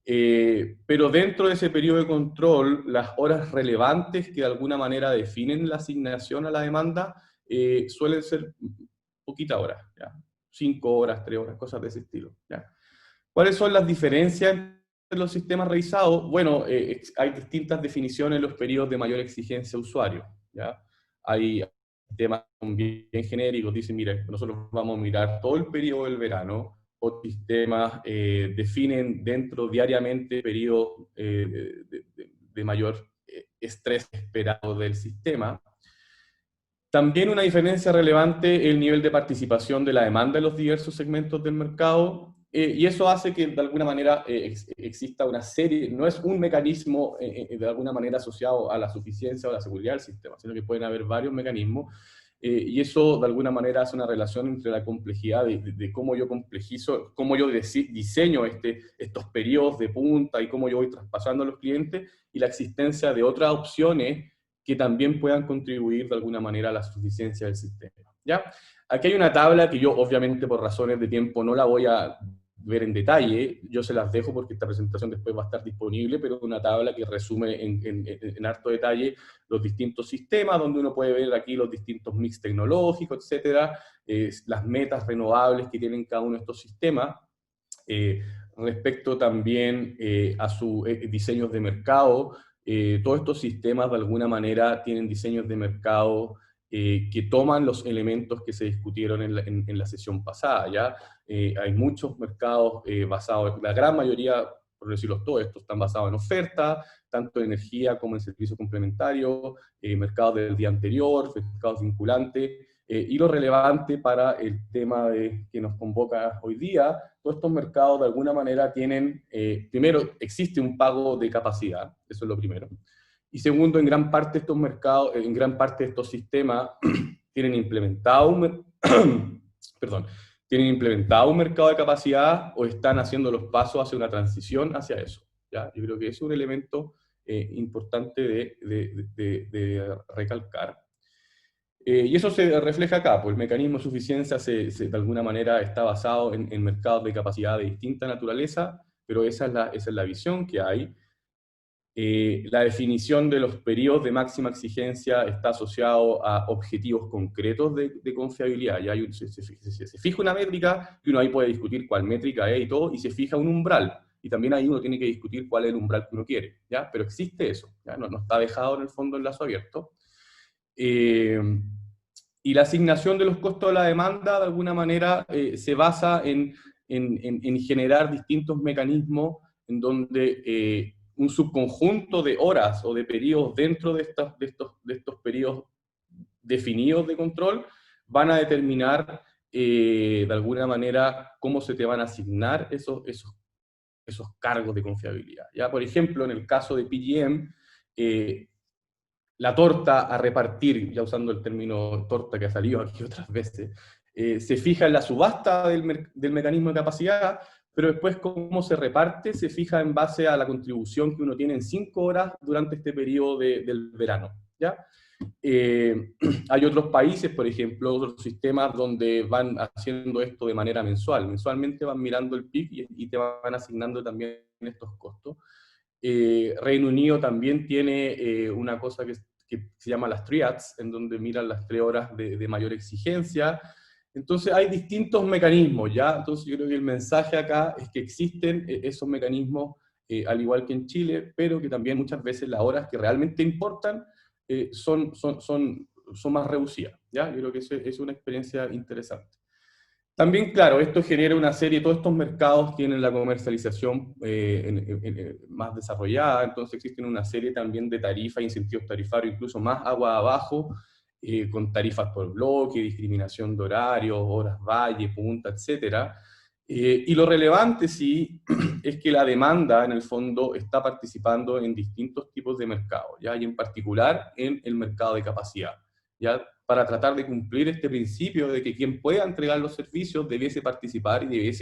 pero dentro de ese periodo de control, las horas relevantes que de alguna manera definen la asignación a la demanda suelen ser poquitas horas, ¿ya? 5 horas, 3 horas, cosas de ese estilo, ¿ya? ¿Cuáles son las diferencias entre los sistemas revisados? Bueno, hay distintas definiciones en los periodos de mayor exigencia a usuario, ¿ya? Hay sistemas bien genéricos, dicen, mire, nosotros vamos a mirar todo el periodo del verano. Otros sistemas definen dentro diariamente periodos de mayor estrés esperado del sistema. También una diferencia relevante es el nivel de participación de la demanda en los diversos segmentos del mercado, y eso hace que de alguna manera exista una serie, no es un mecanismo de alguna manera asociado a la suficiencia o a la seguridad del sistema, sino que pueden haber varios mecanismos, y eso de alguna manera hace una relación entre la complejidad de cómo yo complejizo, cómo yo diseño estos periodos de punta y cómo yo voy traspasando a los clientes, y la existencia de otras opciones que también puedan contribuir de alguna manera a la suficiencia del sistema, ¿ya? Aquí hay una tabla que yo obviamente por razones de tiempo no la voy a ver en detalle, yo se las dejo porque esta presentación después va a estar disponible, pero es una tabla que resume en harto detalle los distintos sistemas, donde uno puede ver aquí los distintos mix tecnológicos, etcétera, las metas renovables que tienen cada uno de estos sistemas, respecto también a sus diseños de mercado. Todos estos sistemas de alguna manera tienen diseños de mercado que toman los elementos que se discutieron en la sesión pasada, ¿ya? Hay muchos mercados basados, la gran mayoría, por decirlo todos, estos están basados en oferta, tanto en energía como en servicios complementarios, mercados del día anterior, mercados vinculantes, y lo relevante para el tema que nos convoca hoy día, todos estos mercados de alguna manera tienen, primero, existe un pago de capacidad, eso es lo primero. Y segundo, en gran parte de estos mercados, en gran parte de estos sistemas, tienen implementado tienen implementado un mercado de capacidad o están haciendo los pasos hacia una transición hacia eso, ¿ya? Yo creo que es un elemento importante de recalcar. Y eso se refleja acá, pues el mecanismo de suficiencia de alguna manera está basado en mercados de capacidad de distinta naturaleza, pero esa es la visión que hay. La definición de los periodos de máxima exigencia está asociado a objetivos concretos de confiabilidad. Ya se fija una métrica y uno ahí puede discutir cuál métrica es y todo, y se fija un umbral. Y también ahí uno tiene que discutir cuál es el umbral que uno quiere, ¿ya? Pero existe eso, ¿ya? No está dejado en el fondo el lazo abierto. Y la asignación de los costos de la demanda, de alguna manera, se basa en generar distintos mecanismos en donde un subconjunto de horas o de periodos dentro de estos periodos definidos de control van a determinar, de alguna manera, cómo se te van a asignar esos cargos de confiabilidad. ¿Ya? Por ejemplo, en el caso de PGM, la torta a repartir, ya usando el término torta que ha salido aquí otras veces, se fija en la subasta del mecanismo de capacidad, pero después cómo se reparte se fija en base a la contribución que uno tiene en 5 horas durante este periodo del verano. ¿Ya? Hay otros países, por ejemplo, otros sistemas donde van haciendo esto de manera mensual. Mensualmente van mirando el PIB y te van asignando también estos costos. Reino Unido también tiene una cosa que se llama las triads, en donde miran las 3 horas de mayor exigencia. Entonces hay distintos mecanismos, ¿ya? Entonces yo creo que el mensaje acá es que existen esos mecanismos, al igual que en Chile, pero que también muchas veces las horas que realmente importan son más reducidas, ¿ya? Yo creo que eso es una experiencia interesante. También, claro, esto genera una serie, todos estos mercados tienen la comercialización más desarrollada, entonces existen una serie también de tarifas, incentivos tarifarios, incluso más agua abajo, con tarifas por bloque, discriminación de horarios, horas valle, punta, etc. Y lo relevante, sí, es que la demanda, en el fondo, está participando en distintos tipos de mercados, ¿ya? Y en particular en el mercado de capacidad, ¿ya? Para tratar de cumplir este principio de que quien pueda entregar los servicios debiese participar y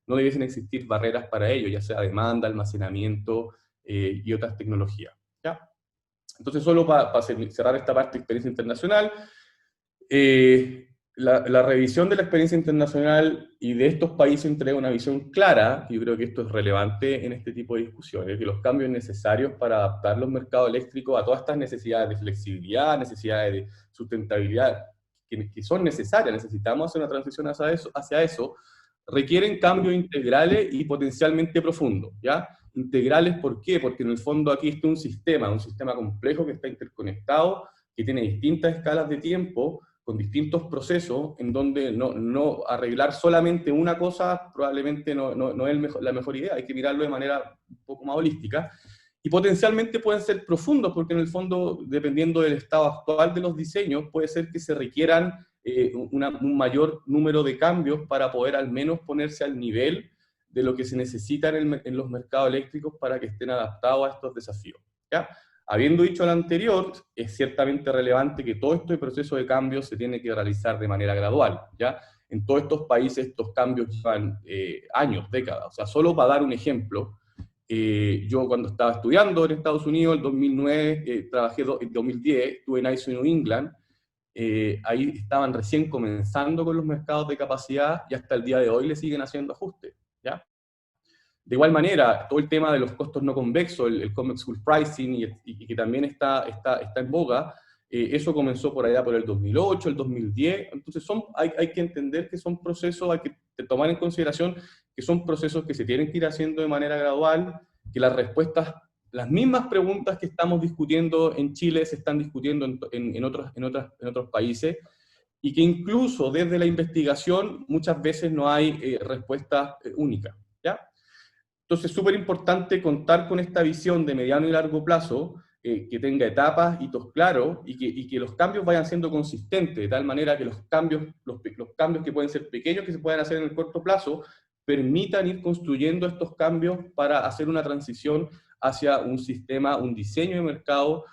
no debiesen existir barreras para ello, ya sea demanda, almacenamiento y otras tecnologías, ¿ya? Entonces, solo para cerrar esta parte de experiencia internacional, la revisión de la experiencia internacional y de estos países entrega una visión clara, y yo creo que esto es relevante en este tipo de discusiones, que los cambios necesarios para adaptar los mercados eléctricos a todas estas necesidades de flexibilidad, necesidades de sustentabilidad, que son necesarias, necesitamos hacer una transición hacia eso, requieren cambios integrales y potencialmente profundos, ¿ya? Integrales, ¿por qué? Porque en el fondo aquí está un sistema complejo que está interconectado, que tiene distintas escalas de tiempo, con distintos procesos, en donde no arreglar solamente una cosa probablemente no es la mejor idea, hay que mirarlo de manera un poco más holística, y potencialmente pueden ser profundos, porque en el fondo, dependiendo del estado actual de los diseños, puede ser que se requieran un mayor número de cambios para poder al menos ponerse al nivel de lo que se necesita en los mercados eléctricos para que estén adaptados a estos desafíos, ¿ya? Habiendo dicho lo anterior, es ciertamente relevante que todo este proceso de cambio se tiene que realizar de manera gradual, ¿ya? En todos estos países estos cambios llevan años, décadas. O sea, solo para dar un ejemplo, yo cuando estaba estudiando en Estados Unidos, en 2009, trabajé en 2010, estuve en ISO New England, ahí estaban recién comenzando con los mercados de capacidad y hasta el día de hoy le siguen haciendo ajustes, ¿ya? De igual manera, todo el tema de los costos no convexos, el convex full pricing, y que también está en boga, eso comenzó por allá por el 2008, el 2010, entonces hay que entender que son procesos, hay que tomar en consideración que son procesos que se tienen que ir haciendo de manera gradual, que las respuestas, las mismas preguntas que estamos discutiendo en Chile se están discutiendo en otros países, y que incluso desde la investigación muchas veces no hay respuestas únicas, ¿ya? Entonces es súper importante contar con esta visión de mediano y largo plazo, que tenga etapas, hitos claros, y que los cambios vayan siendo consistentes, de tal manera que los cambios que pueden ser pequeños, que se puedan hacer en el corto plazo, permitan ir construyendo estos cambios para hacer una transición hacia un sistema, un diseño de mercado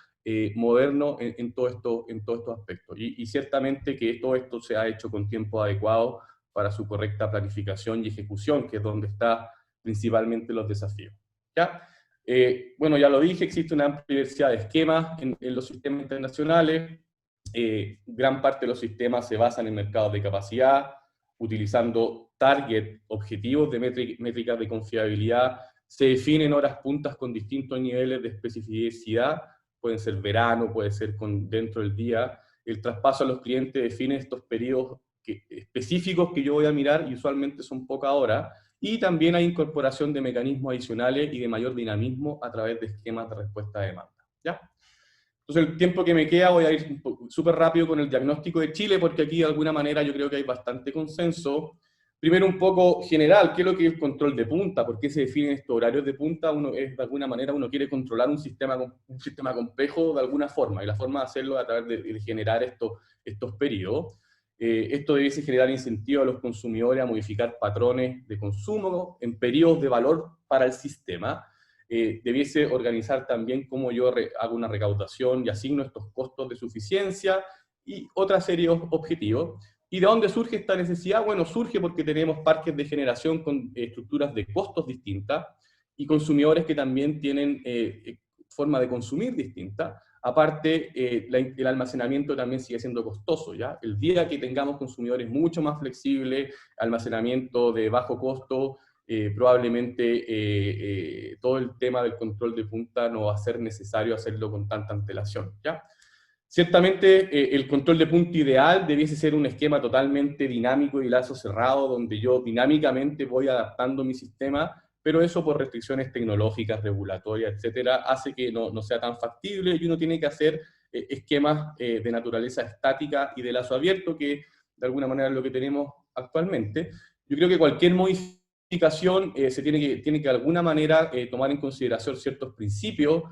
moderno en todos estos aspectos. Y ciertamente que todo esto se ha hecho con tiempo adecuado para su correcta planificación y ejecución, que es donde está principalmente los desafíos, ¿ya? Bueno, ya lo dije, existe una amplia diversidad de esquemas en los sistemas internacionales. Gran parte de los sistemas se basan en mercados de capacidad, utilizando objetivos de métricas de confiabilidad se definen horas puntas con distintos niveles de especificidad, pueden ser verano, puede ser dentro del día. El traspaso a los clientes define estos periodos específicos que yo voy a mirar, y usualmente son pocas horas, y también hay incorporación de mecanismos adicionales y de mayor dinamismo a través de esquemas de respuesta a demanda. ¿Ya? Entonces el tiempo que me queda voy a ir súper rápido con el diagnóstico de Chile, porque aquí de alguna manera yo creo que hay bastante consenso. Primero un poco general, ¿qué es lo que es el control de punta? ¿Por qué se definen estos horarios de punta? De alguna manera uno quiere controlar un sistema complejo de alguna forma, y la forma de hacerlo es a través de generar estos periodos. Esto debiese generar incentivos a los consumidores a modificar patrones de consumo en periodos de valor para el sistema. Debiese organizar también cómo yo hago una recaudación y asigno estos costos de suficiencia y otra serie de objetivos. ¿Y de dónde surge esta necesidad? Bueno, surge porque tenemos parques de generación con estructuras de costos distintas y consumidores que también tienen forma de consumir distinta. Aparte, el almacenamiento también sigue siendo costoso, ¿ya? El día que tengamos consumidores mucho más flexibles, almacenamiento de bajo costo, probablemente todo el tema del control de punta no va a ser necesario hacerlo con tanta antelación, ¿ya? Ciertamente, el control de punta ideal debiese ser un esquema totalmente dinámico y lazo cerrado, donde yo dinámicamente voy adaptando mi sistema, pero eso por restricciones tecnológicas, regulatorias, etcétera, hace que no sea tan factible, y uno tiene que hacer esquemas de naturaleza estática y de lazo abierto, que de alguna manera es lo que tenemos actualmente. Yo creo que cualquier modificación tiene que de alguna manera tomar en consideración ciertos principios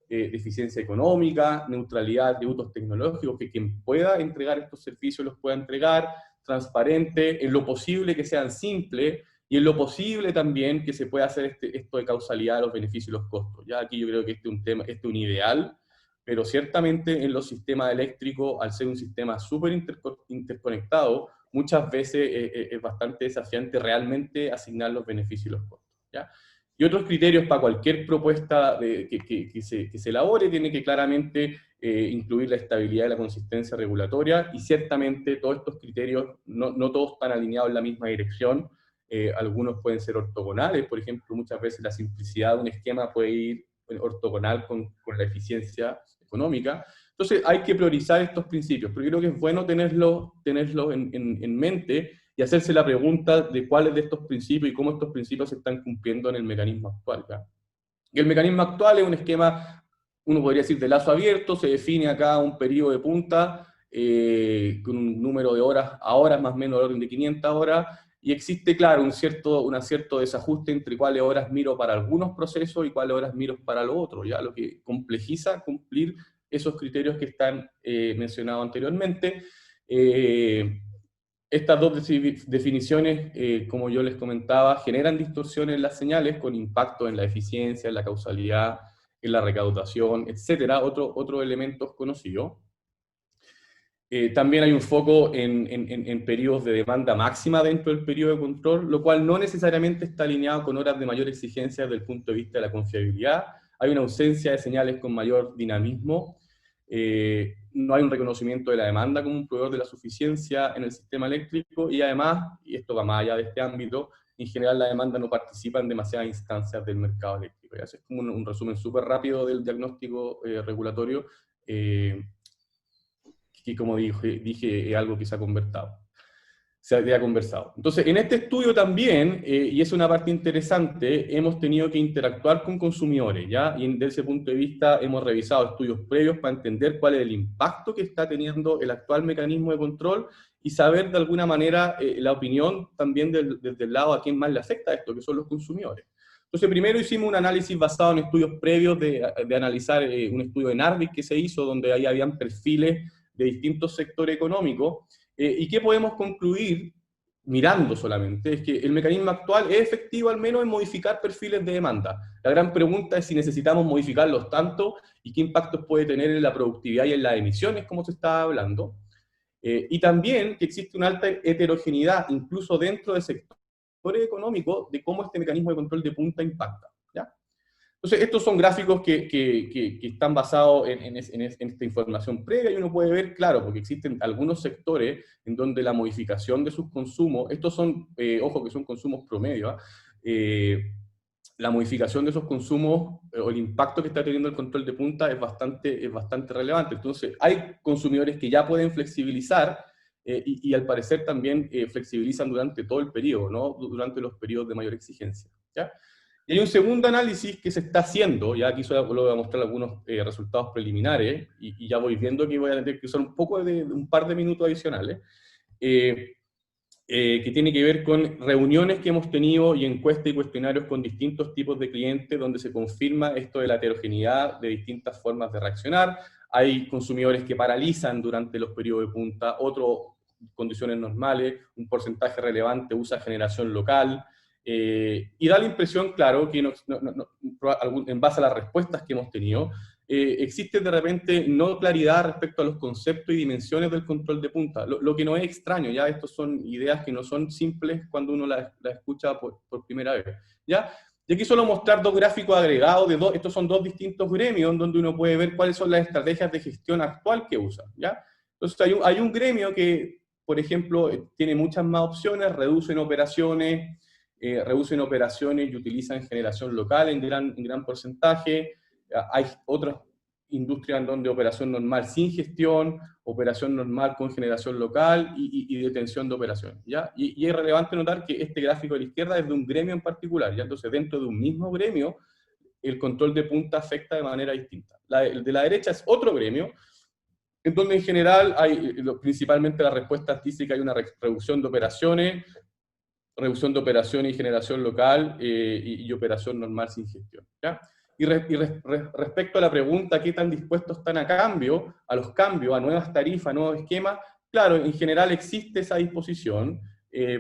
de eficiencia económica, neutralidad de atributos tecnológicos, que quien pueda entregar estos servicios los pueda entregar, transparente, en lo posible que sean simples, y en lo posible también que se pueda hacer esto de causalidad de los beneficios y los costos. Ya aquí yo creo que este es un ideal, pero ciertamente en los sistemas eléctricos, al ser un sistema súper interconectado, muchas veces es bastante desafiante realmente asignar los beneficios y los costos, ¿ya? Y otros criterios para cualquier propuesta que se elabore tiene que claramente incluir la estabilidad y la consistencia regulatoria, y ciertamente todos estos criterios no todos están alineados en la misma dirección. Algunos pueden ser ortogonales, por ejemplo, muchas veces la simplicidad de un esquema puede ir ortogonal con la eficiencia económica. Entonces hay que priorizar estos principios, porque creo que es bueno tenerlos en mente, y hacerse la pregunta de cuáles de estos principios y cómo estos principios se están cumpliendo en el mecanismo actual, ¿ya? Y el mecanismo actual es un esquema, uno podría decir, de lazo abierto. Se define acá un periodo de punta con un número de horas a horas, más o menos del orden de 500 horas, y existe, claro, un cierto desajuste entre cuáles horas miro para algunos procesos y cuáles horas miro para lo otro, ¿ya? Lo que complejiza cumplir esos criterios que están mencionados anteriormente. Estas dos definiciones, como yo les comentaba, generan distorsiones en las señales con impacto en la eficiencia, en la causalidad, en la recaudación, etcétera, otros elementos conocidos. También hay un foco en periodos de demanda máxima dentro del periodo de control, lo cual no necesariamente está alineado con horas de mayor exigencia desde el punto de vista de la confiabilidad. Hay una ausencia de señales con mayor dinamismo. No hay un reconocimiento de la demanda como un proveedor de la suficiencia en el sistema eléctrico, y además, y esto va más allá de este ámbito, en general la demanda no participa en demasiadas instancias del mercado eléctrico. Ese es como un resumen súper rápido del diagnóstico regulatorio, que como dije es algo que se ha conversado. Entonces, en este estudio también, y es una parte interesante, hemos tenido que interactuar con consumidores, ¿ya? Y desde ese punto de vista hemos revisado estudios previos para entender cuál es el impacto que está teniendo el actual mecanismo de control, y saber de alguna manera la opinión también desde el lado a quién más le afecta esto, que son los consumidores. Entonces, primero hicimos un análisis basado en estudios previos de analizar un estudio de Narvik que se hizo, donde ahí habían perfiles de distintos sectores económicos. ¿Y qué podemos concluir mirando solamente? Es que el mecanismo actual es efectivo al menos en modificar perfiles de demanda. La gran pregunta es si necesitamos modificarlos tanto y qué impactos puede tener en la productividad y en las emisiones, como se está hablando. Y también que existe una alta heterogeneidad, incluso dentro de sectores económicos, de cómo este mecanismo de control de punta impacta, ¿ya? Entonces, estos son gráficos que están basados en esta información previa, y uno puede ver, claro, porque existen algunos sectores en donde la modificación de sus consumos, estos son, ojo que son consumos promedio, la modificación de esos consumos o el impacto que está teniendo el control de punta es bastante relevante. Entonces, hay consumidores que ya pueden flexibilizar y al parecer también flexibilizan durante todo el periodo, ¿no? Durante los periodos de mayor exigencia, ¿ya? Y hay un segundo análisis que se está haciendo, ya aquí solo voy a mostrar algunos resultados preliminares, y ya voy viendo que voy a tener que usar un par de minutos adicionales, que tiene que ver con reuniones que hemos tenido y encuestas y cuestionarios con distintos tipos de clientes, donde se confirma esto de la heterogeneidad de distintas formas de reaccionar. Hay consumidores que paralizan durante los periodos de punta, otros condiciones normales, un porcentaje relevante usa generación local, y da la impresión, claro, que en base a las respuestas que hemos tenido, existe de repente no claridad respecto a los conceptos y dimensiones del control de punta, lo que no es extraño, ya estos son ideas que no son simples cuando uno las escucha por primera vez, ¿ya? Y aquí solo mostrar dos gráficos agregados, estos son dos distintos gremios, donde uno puede ver cuáles son las estrategias de gestión actual que usan, ¿ya? Entonces hay un gremio que, por ejemplo, tiene muchas más opciones, reducen operaciones y utilizan generación local en gran porcentaje. Hay otras industrias en donde operación normal sin gestión, operación normal con generación local y detención de operaciones, ¿ya? Y es relevante notar que este gráfico de la izquierda es de un gremio en particular, ¿ya? Entonces dentro de un mismo gremio el control de punta afecta de manera distinta. El de la derecha es otro gremio, en donde en general principalmente la respuesta dice que hay una reducción de operaciones y generación local y operación normal sin gestión, ¿ya? Y respecto a la pregunta, ¿qué tan dispuestos están a los cambios, a nuevas tarifas, a nuevos esquemas? Claro, en general existe esa disposición,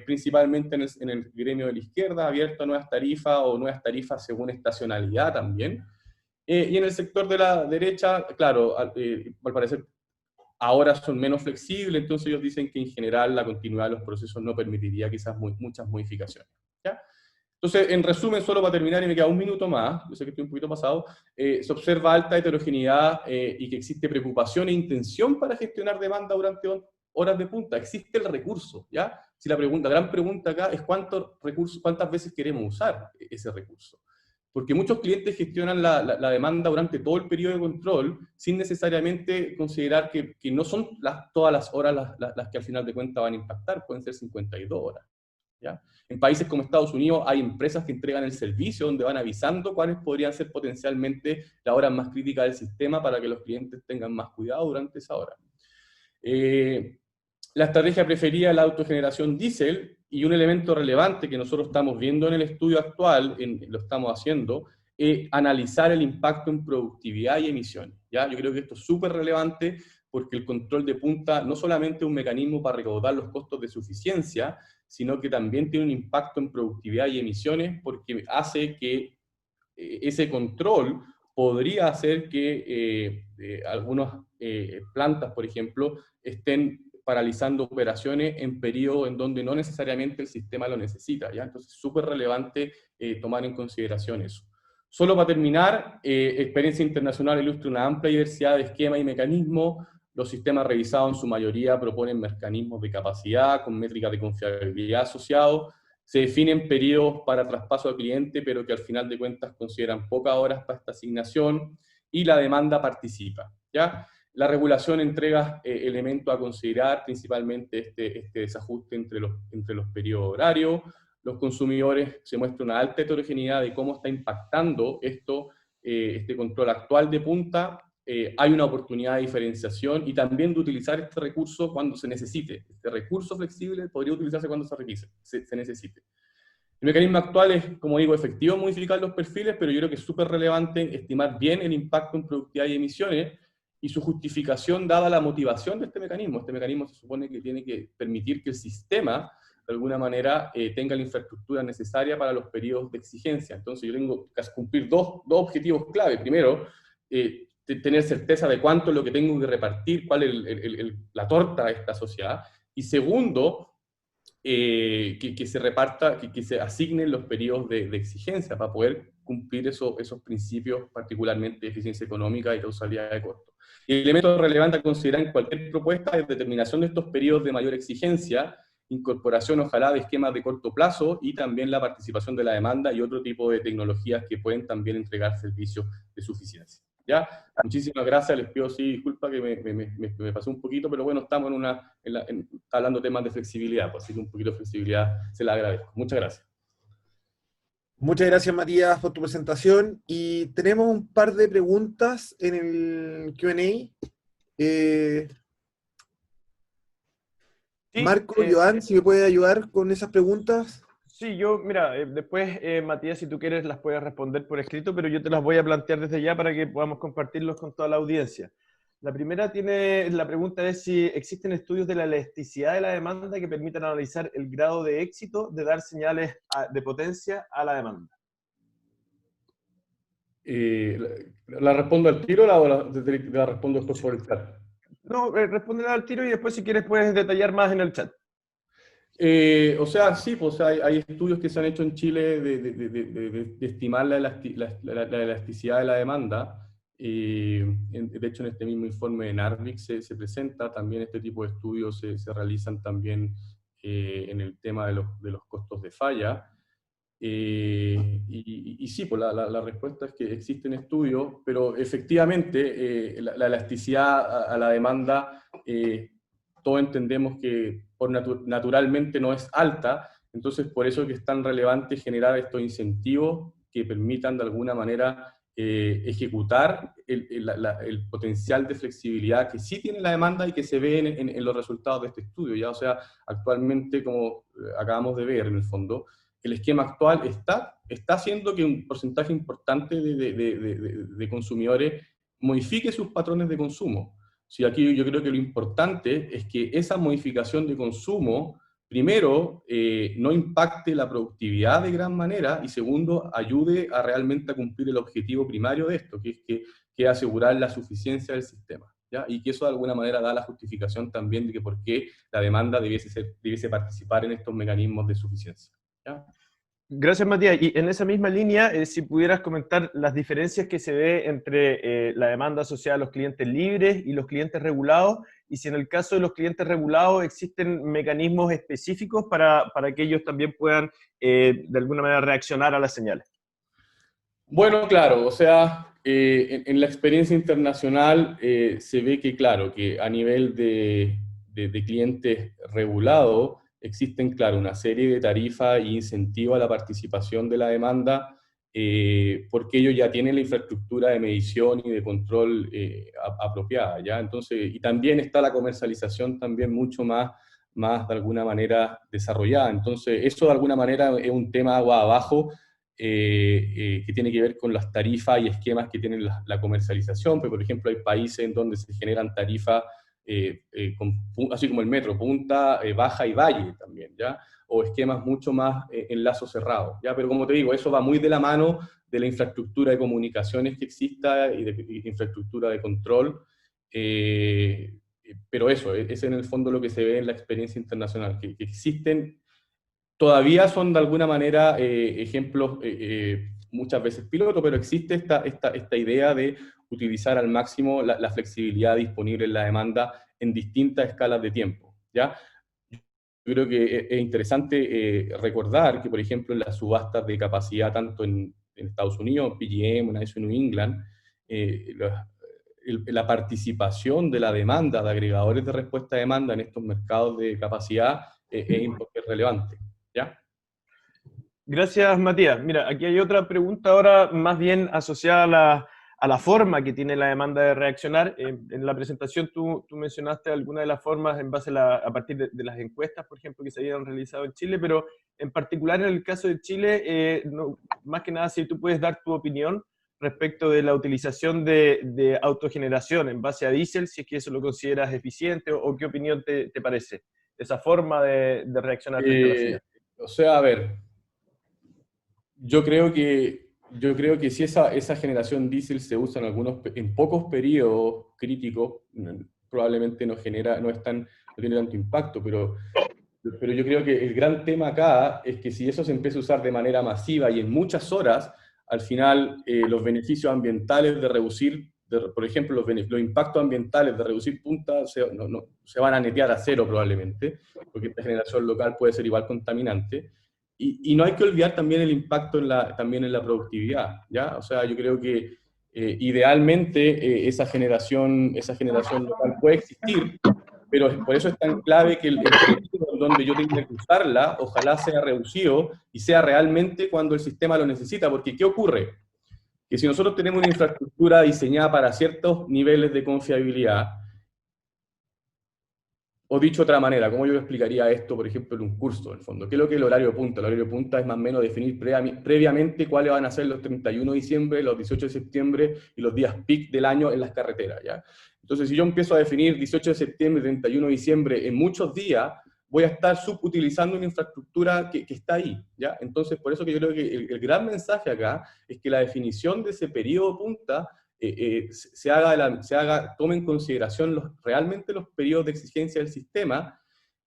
principalmente en el gremio de la izquierda, abierto a nuevas tarifas o nuevas tarifas según estacionalidad también. Y en el sector de la derecha, claro, al parecer ahora son menos flexibles, entonces ellos dicen que en general la continuidad de los procesos no permitiría quizás muchas modificaciones, ¿ya? Entonces, en resumen, solo para terminar, y me queda un minuto más, yo sé que estoy un poquito pasado, se observa alta heterogeneidad y que existe preocupación e intención para gestionar demanda durante horas de punta. Existe el recurso, ¿ya? Si la gran pregunta acá es cuántas veces queremos usar ese recurso. Porque muchos clientes gestionan la demanda durante todo el periodo de control sin necesariamente considerar que no son todas las horas las que al final de cuentas van a impactar, pueden ser 52 horas, ¿ya? En países como Estados Unidos hay empresas que entregan el servicio donde van avisando cuáles podrían ser potencialmente las horas más críticas del sistema para que los clientes tengan más cuidado durante esa hora. La estrategia preferida es la autogeneración diésel, y un elemento relevante que nosotros estamos viendo en el estudio actual, lo estamos haciendo, es analizar el impacto en productividad y emisiones, ¿ya? Yo creo que esto es súper relevante porque el control de punta no solamente es un mecanismo para recaudar los costos de suficiencia, sino que también tiene un impacto en productividad y emisiones porque hace que ese control podría hacer que algunas plantas, por ejemplo, estén paralizando operaciones en periodos en donde no necesariamente el sistema lo necesita, ¿ya? Entonces es súper relevante tomar en consideración eso. Solo para terminar, experiencia internacional ilustra una amplia diversidad de esquemas y mecanismos. Los sistemas revisados en su mayoría proponen mecanismos de capacidad con métricas de confiabilidad asociados. Se definen periodos para traspaso al cliente, pero que al final de cuentas consideran pocas horas para esta asignación, y la demanda participa, ¿ya? La regulación entrega elementos a considerar, principalmente este desajuste entre los periodos horarios. Los consumidores se muestra una alta heterogeneidad de cómo está impactando este control actual de punta. Hay una oportunidad de diferenciación y también de utilizar este recurso cuando se necesite. Este recurso flexible podría utilizarse cuando se necesite. El mecanismo actual es, como digo, efectivo modificar los perfiles, pero yo creo que es súper relevante estimar bien el impacto en productividad y emisiones y su justificación dada la motivación de este mecanismo. Este mecanismo se supone que tiene que permitir que el sistema, de alguna manera, tenga la infraestructura necesaria para los periodos de exigencia. Entonces yo tengo que cumplir dos objetivos clave. Primero, tener certeza de cuánto es lo que tengo que repartir, cuál es la torta de esta sociedad. Y segundo, que se reparta, que se asignen los periodos de exigencia para poder cumplir esos principios, particularmente de eficiencia económica y causalidad de costo. Y el elemento relevante a considerar en cualquier propuesta es determinación de estos periodos de mayor exigencia, incorporación ojalá de esquemas de corto plazo y también la participación de la demanda y otro tipo de tecnologías que pueden también entregar servicios de suficiencia. ¿Ya? Muchísimas gracias, les pido sí, disculpa que me pasé un poquito, pero bueno, estamos hablando de temas de flexibilidad, pues, así que un poquito de flexibilidad se la agradezco. Muchas gracias. Muchas gracias, Matías, por tu presentación. Y tenemos un par de preguntas en el Q&A. Sí, Marco, Joan, si me puede ayudar con esas preguntas. Sí, mira, después, Matías, si tú quieres, las puedes responder por escrito, pero yo te las voy a plantear desde ya para que podamos compartirlos con toda la audiencia. La pregunta es si existen estudios de la elasticidad de la demanda que permitan analizar el grado de éxito de dar señales de potencia a la demanda. ¿La respondo al tiro o la respondo después por el chat? No, respóndela al tiro y después, si quieres, puedes detallar más en el chat. O sea, sí, pues hay estudios que se han hecho en Chile de estimar la elasticidad de la demanda. De hecho, en este mismo informe de NARVIC se presenta, también este tipo de estudios se realizan también en el tema de los costos de falla. Y sí, pues la respuesta es que existen estudios, pero efectivamente la elasticidad a la demanda, todos entendemos que naturalmente no es alta, entonces por eso es que es tan relevante generar estos incentivos que permitan de alguna manera ejecutar el potencial de flexibilidad que sí tiene la demanda y que se ve en los resultados de este estudio. ¿Ya? O sea, actualmente, como acabamos de ver en el fondo, el esquema actual está haciendo que un porcentaje importante de consumidores modifique sus patrones de consumo. Sí, aquí yo creo que lo importante es que esa modificación de consumo, primero, no impacte la productividad de gran manera, y segundo, ayude a realmente a cumplir el objetivo primario de esto, que es asegurar la suficiencia del sistema, ¿ya? Y que eso de alguna manera da la justificación también de que por qué la demanda debiese participar en estos mecanismos de suficiencia, ¿ya? Gracias, Matías. Y en esa misma línea, si pudieras comentar las diferencias que se ve entre la demanda asociada a los clientes libres y los clientes regulados, y si en el caso de los clientes regulados existen mecanismos específicos para que ellos también puedan, de alguna manera, reaccionar a las señales. Bueno, claro, o sea, en la experiencia internacional se ve que, claro, que a nivel de clientes regulados, existen, claro, una serie de tarifas e incentivos a la participación de la demanda, porque ellos ya tienen la infraestructura de medición y de control apropiada, ¿ya? Entonces, y también está la comercialización también mucho más de alguna manera desarrollada. Entonces, eso de alguna manera es un tema agua abajo, que tiene que ver con las tarifas y esquemas que tienen la comercialización. Pero, por ejemplo, hay países en donde se generan tarifas así como el metro, punta, baja y valle también, ¿ya? O esquemas mucho más en lazo cerrado, ¿ya? Pero como te digo, eso va muy de la mano de la infraestructura de comunicaciones que exista y de infraestructura de control, pero eso, es en el fondo lo que se ve en la experiencia internacional, que existen, todavía son de alguna manera ejemplos, muchas veces piloto, pero existe esta idea de utilizar al máximo la flexibilidad disponible en la demanda en distintas escalas de tiempo, ¿ya? Yo creo que es interesante recordar que, por ejemplo, en las subastas de capacidad, tanto en Estados Unidos, PJM, una vez en New England, la participación de la demanda de agregadores de respuesta a demanda en estos mercados de capacidad es relevante, ¿ya? Gracias, Matías. Mira, aquí hay otra pregunta ahora más bien asociada a la forma que tiene la demanda de reaccionar. En la presentación tú mencionaste algunas de las formas en base a partir de las encuestas, por ejemplo, que se habían realizado en Chile, pero en particular en el caso de Chile, más que nada si tú puedes dar tu opinión respecto de la utilización de autogeneración en base a diésel, si es que eso lo consideras eficiente, o qué opinión te parece esa forma de reaccionar frente a la señal. O sea, a ver, yo creo que si esa generación diésel se usa en pocos periodos críticos, probablemente no tiene tanto impacto, pero yo creo que el gran tema acá es que si eso se empieza a usar de manera masiva y en muchas horas, al final los beneficios ambientales de reducir por ejemplo, los impactos ambientales de reducir puntas se van a netear a cero probablemente, porque esta generación local puede ser igual contaminante. Y no hay que olvidar también el impacto también en la productividad, ¿ya? O sea, yo creo que idealmente esa generación local puede existir, pero por eso es tan clave que el periodo donde yo tenga que usarla, ojalá sea reducido y sea realmente cuando el sistema lo necesita, porque ¿qué ocurre? Que si nosotros tenemos una infraestructura diseñada para ciertos niveles de confiabilidad, o dicho de otra manera, ¿cómo yo explicaría esto, por ejemplo, en un curso, en el fondo? ¿Qué es lo que es el horario punta? El horario punta es más o menos definir previamente cuáles van a ser los 31 de diciembre, los 18 de septiembre y los días peak del año en las carreteras, ¿ya? Entonces, si yo empiezo a definir 18 de septiembre, 31 de diciembre en muchos días, voy a estar subutilizando una infraestructura que está ahí, ¿ya? Entonces, por eso que yo creo que el gran mensaje acá es que la definición de ese periodo punta tome en consideración realmente los periodos de exigencia del sistema,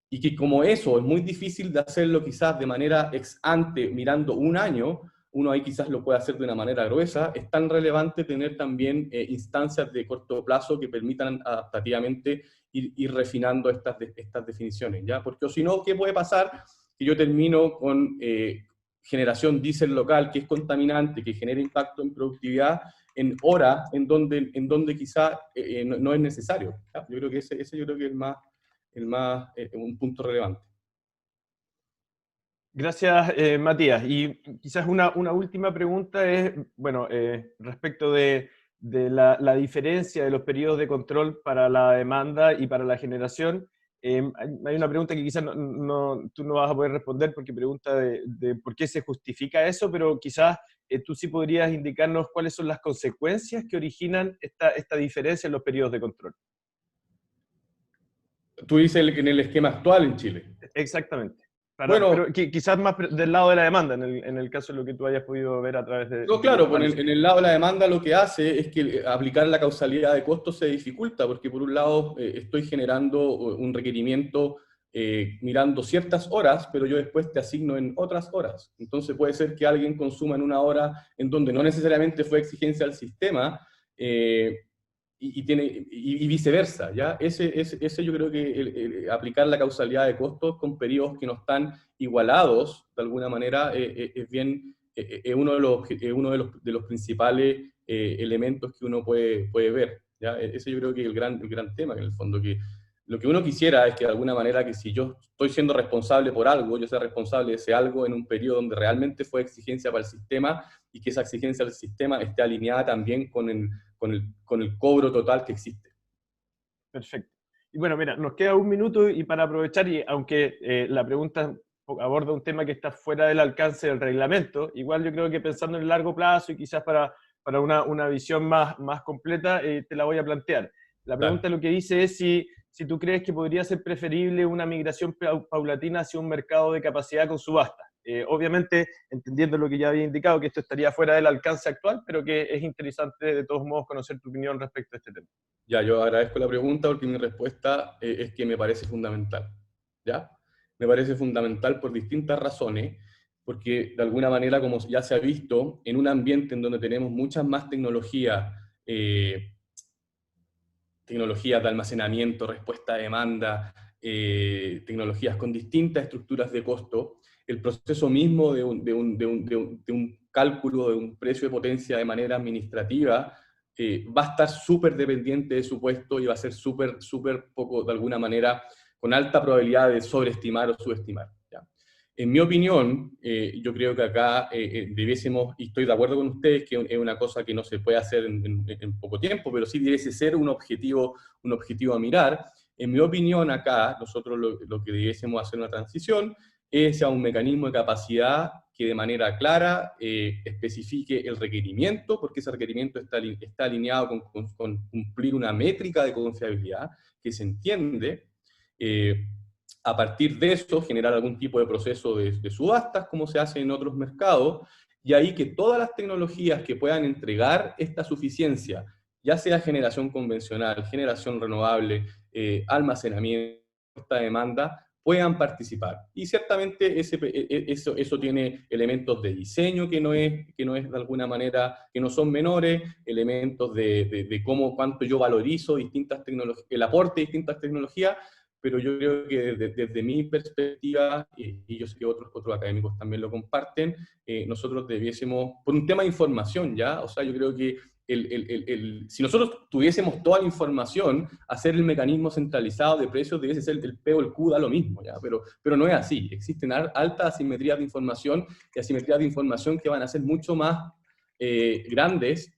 y que como eso es muy difícil de hacerlo quizás de manera ex ante, mirando un año, uno ahí quizás lo puede hacer de una manera gruesa, es tan relevante tener también instancias de corto plazo que permitan adaptativamente ir refinando estas definiciones, ¿ya? Porque si no, ¿qué puede pasar? Que yo termino con generación diésel local, que es contaminante, que genera impacto en productividad, en horas en donde quizá no es necesario, ¿ya? Yo creo que ese yo creo que es un punto relevante. Gracias, Matías. Y quizás una última pregunta es, bueno, respecto de la diferencia de los periodos de control para la demanda y para la generación. Hay una pregunta que quizás tú no vas a poder responder, porque pregunta de por qué se justifica eso, pero quizás tú sí podrías indicarnos cuáles son las consecuencias que originan esta diferencia en los periodos de control. Tú dices en el esquema actual en Chile. Exactamente. Bueno, pero quizás más del lado de la demanda, en el caso de lo que tú hayas podido ver a través de... No, claro, en el lado de la demanda lo que hace es que aplicar la causalidad de costos se dificulta, porque por un lado estoy generando un requerimiento mirando ciertas horas, pero yo después te asigno en otras horas. Entonces puede ser que alguien consuma en una hora en donde no necesariamente fue exigencia al sistema, y viceversa, ¿ya? Ese yo creo que aplicar la causalidad de costos con periodos que no están igualados, de alguna manera, es uno de los principales elementos que uno puede ver, ¿ya? Ese yo creo que es el gran tema, en el fondo, que lo que uno quisiera es que de alguna manera, que si yo estoy siendo responsable por algo, yo sea responsable de ese algo en un periodo donde realmente fue exigencia para el sistema, y que esa exigencia del sistema esté alineada también con el cobro total que existe. Perfecto. Y bueno, mira, nos queda un minuto, y para aprovechar, y aunque la pregunta aborda un tema que está fuera del alcance del reglamento, igual yo creo que pensando en el largo plazo y quizás para una visión más completa, te la voy a plantear. La pregunta lo que dice es si tú crees que podría ser preferible una migración paulatina hacia un mercado de capacidad con subasta. Obviamente, entendiendo lo que ya había indicado, que esto estaría fuera del alcance actual, pero que es interesante de todos modos conocer tu opinión respecto a este tema. Ya, yo agradezco la pregunta, porque mi respuesta es que me parece fundamental, ¿ya? Me parece fundamental por distintas razones, porque de alguna manera, como ya se ha visto, en un ambiente en donde tenemos muchas más tecnologías de almacenamiento, respuesta a demanda, tecnologías con distintas estructuras de costo, el proceso mismo de un cálculo de un precio de potencia de manera administrativa va a estar súper dependiente de su puesto, y va a ser súper poco, de alguna manera, con alta probabilidad de sobreestimar o subestimar, ¿ya? En mi opinión, yo creo que acá debiésemos, y estoy de acuerdo con ustedes, que es una cosa que no se puede hacer en poco tiempo, pero sí debiese ser un objetivo a mirar. En mi opinión, acá nosotros lo que debiésemos hacer una transición es a un mecanismo de capacidad que de manera clara especifique el requerimiento, porque ese requerimiento está alineado con cumplir una métrica de confiabilidad que se entiende. A partir de eso, generar algún tipo de proceso de subastas, como se hace en otros mercados, y ahí que todas las tecnologías que puedan entregar esta suficiencia, ya sea generación convencional, generación renovable, almacenamiento, esta demanda, puedan participar. Y ciertamente eso tiene elementos de diseño que no es de alguna manera, que no son menores, elementos de cuánto yo valorizo distintas tecnologías, el aporte de distintas tecnologías, pero yo creo que desde mi perspectiva, y yo sé que otros académicos también lo comparten, nosotros debiésemos, por un tema de información, ¿ya? O sea, yo creo que si nosotros tuviésemos toda la información, hacer el mecanismo centralizado de precios debiese ser el P o el Q, da lo mismo, ¿ya? Pero no es así. Existen altas asimetrías de información y asimetrías de información que van a ser mucho más grandes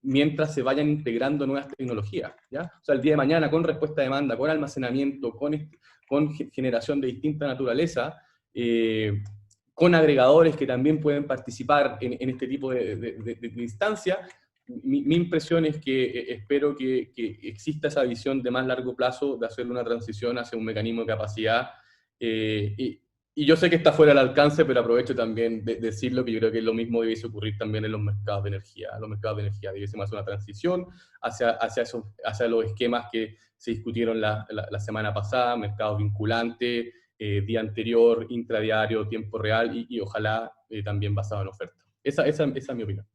mientras se vayan integrando nuevas tecnologías, ¿ya? O sea, el día de mañana, con respuesta a demanda, con almacenamiento, con generación de distinta naturaleza, con agregadores que también pueden participar en este tipo de instancias, mi impresión es que espero que exista esa visión de más largo plazo de hacer una transición hacia un mecanismo de capacidad. Y yo sé que está fuera del alcance, pero aprovecho también de decirlo, que yo creo que lo mismo debiese ocurrir también en los mercados de energía. Los mercados de energía debiésemos hacer una transición hacia los esquemas que se discutieron la semana pasada, mercados vinculantes, día anterior, intradiario, tiempo real y ojalá también basado en oferta. Esa es mi opinión.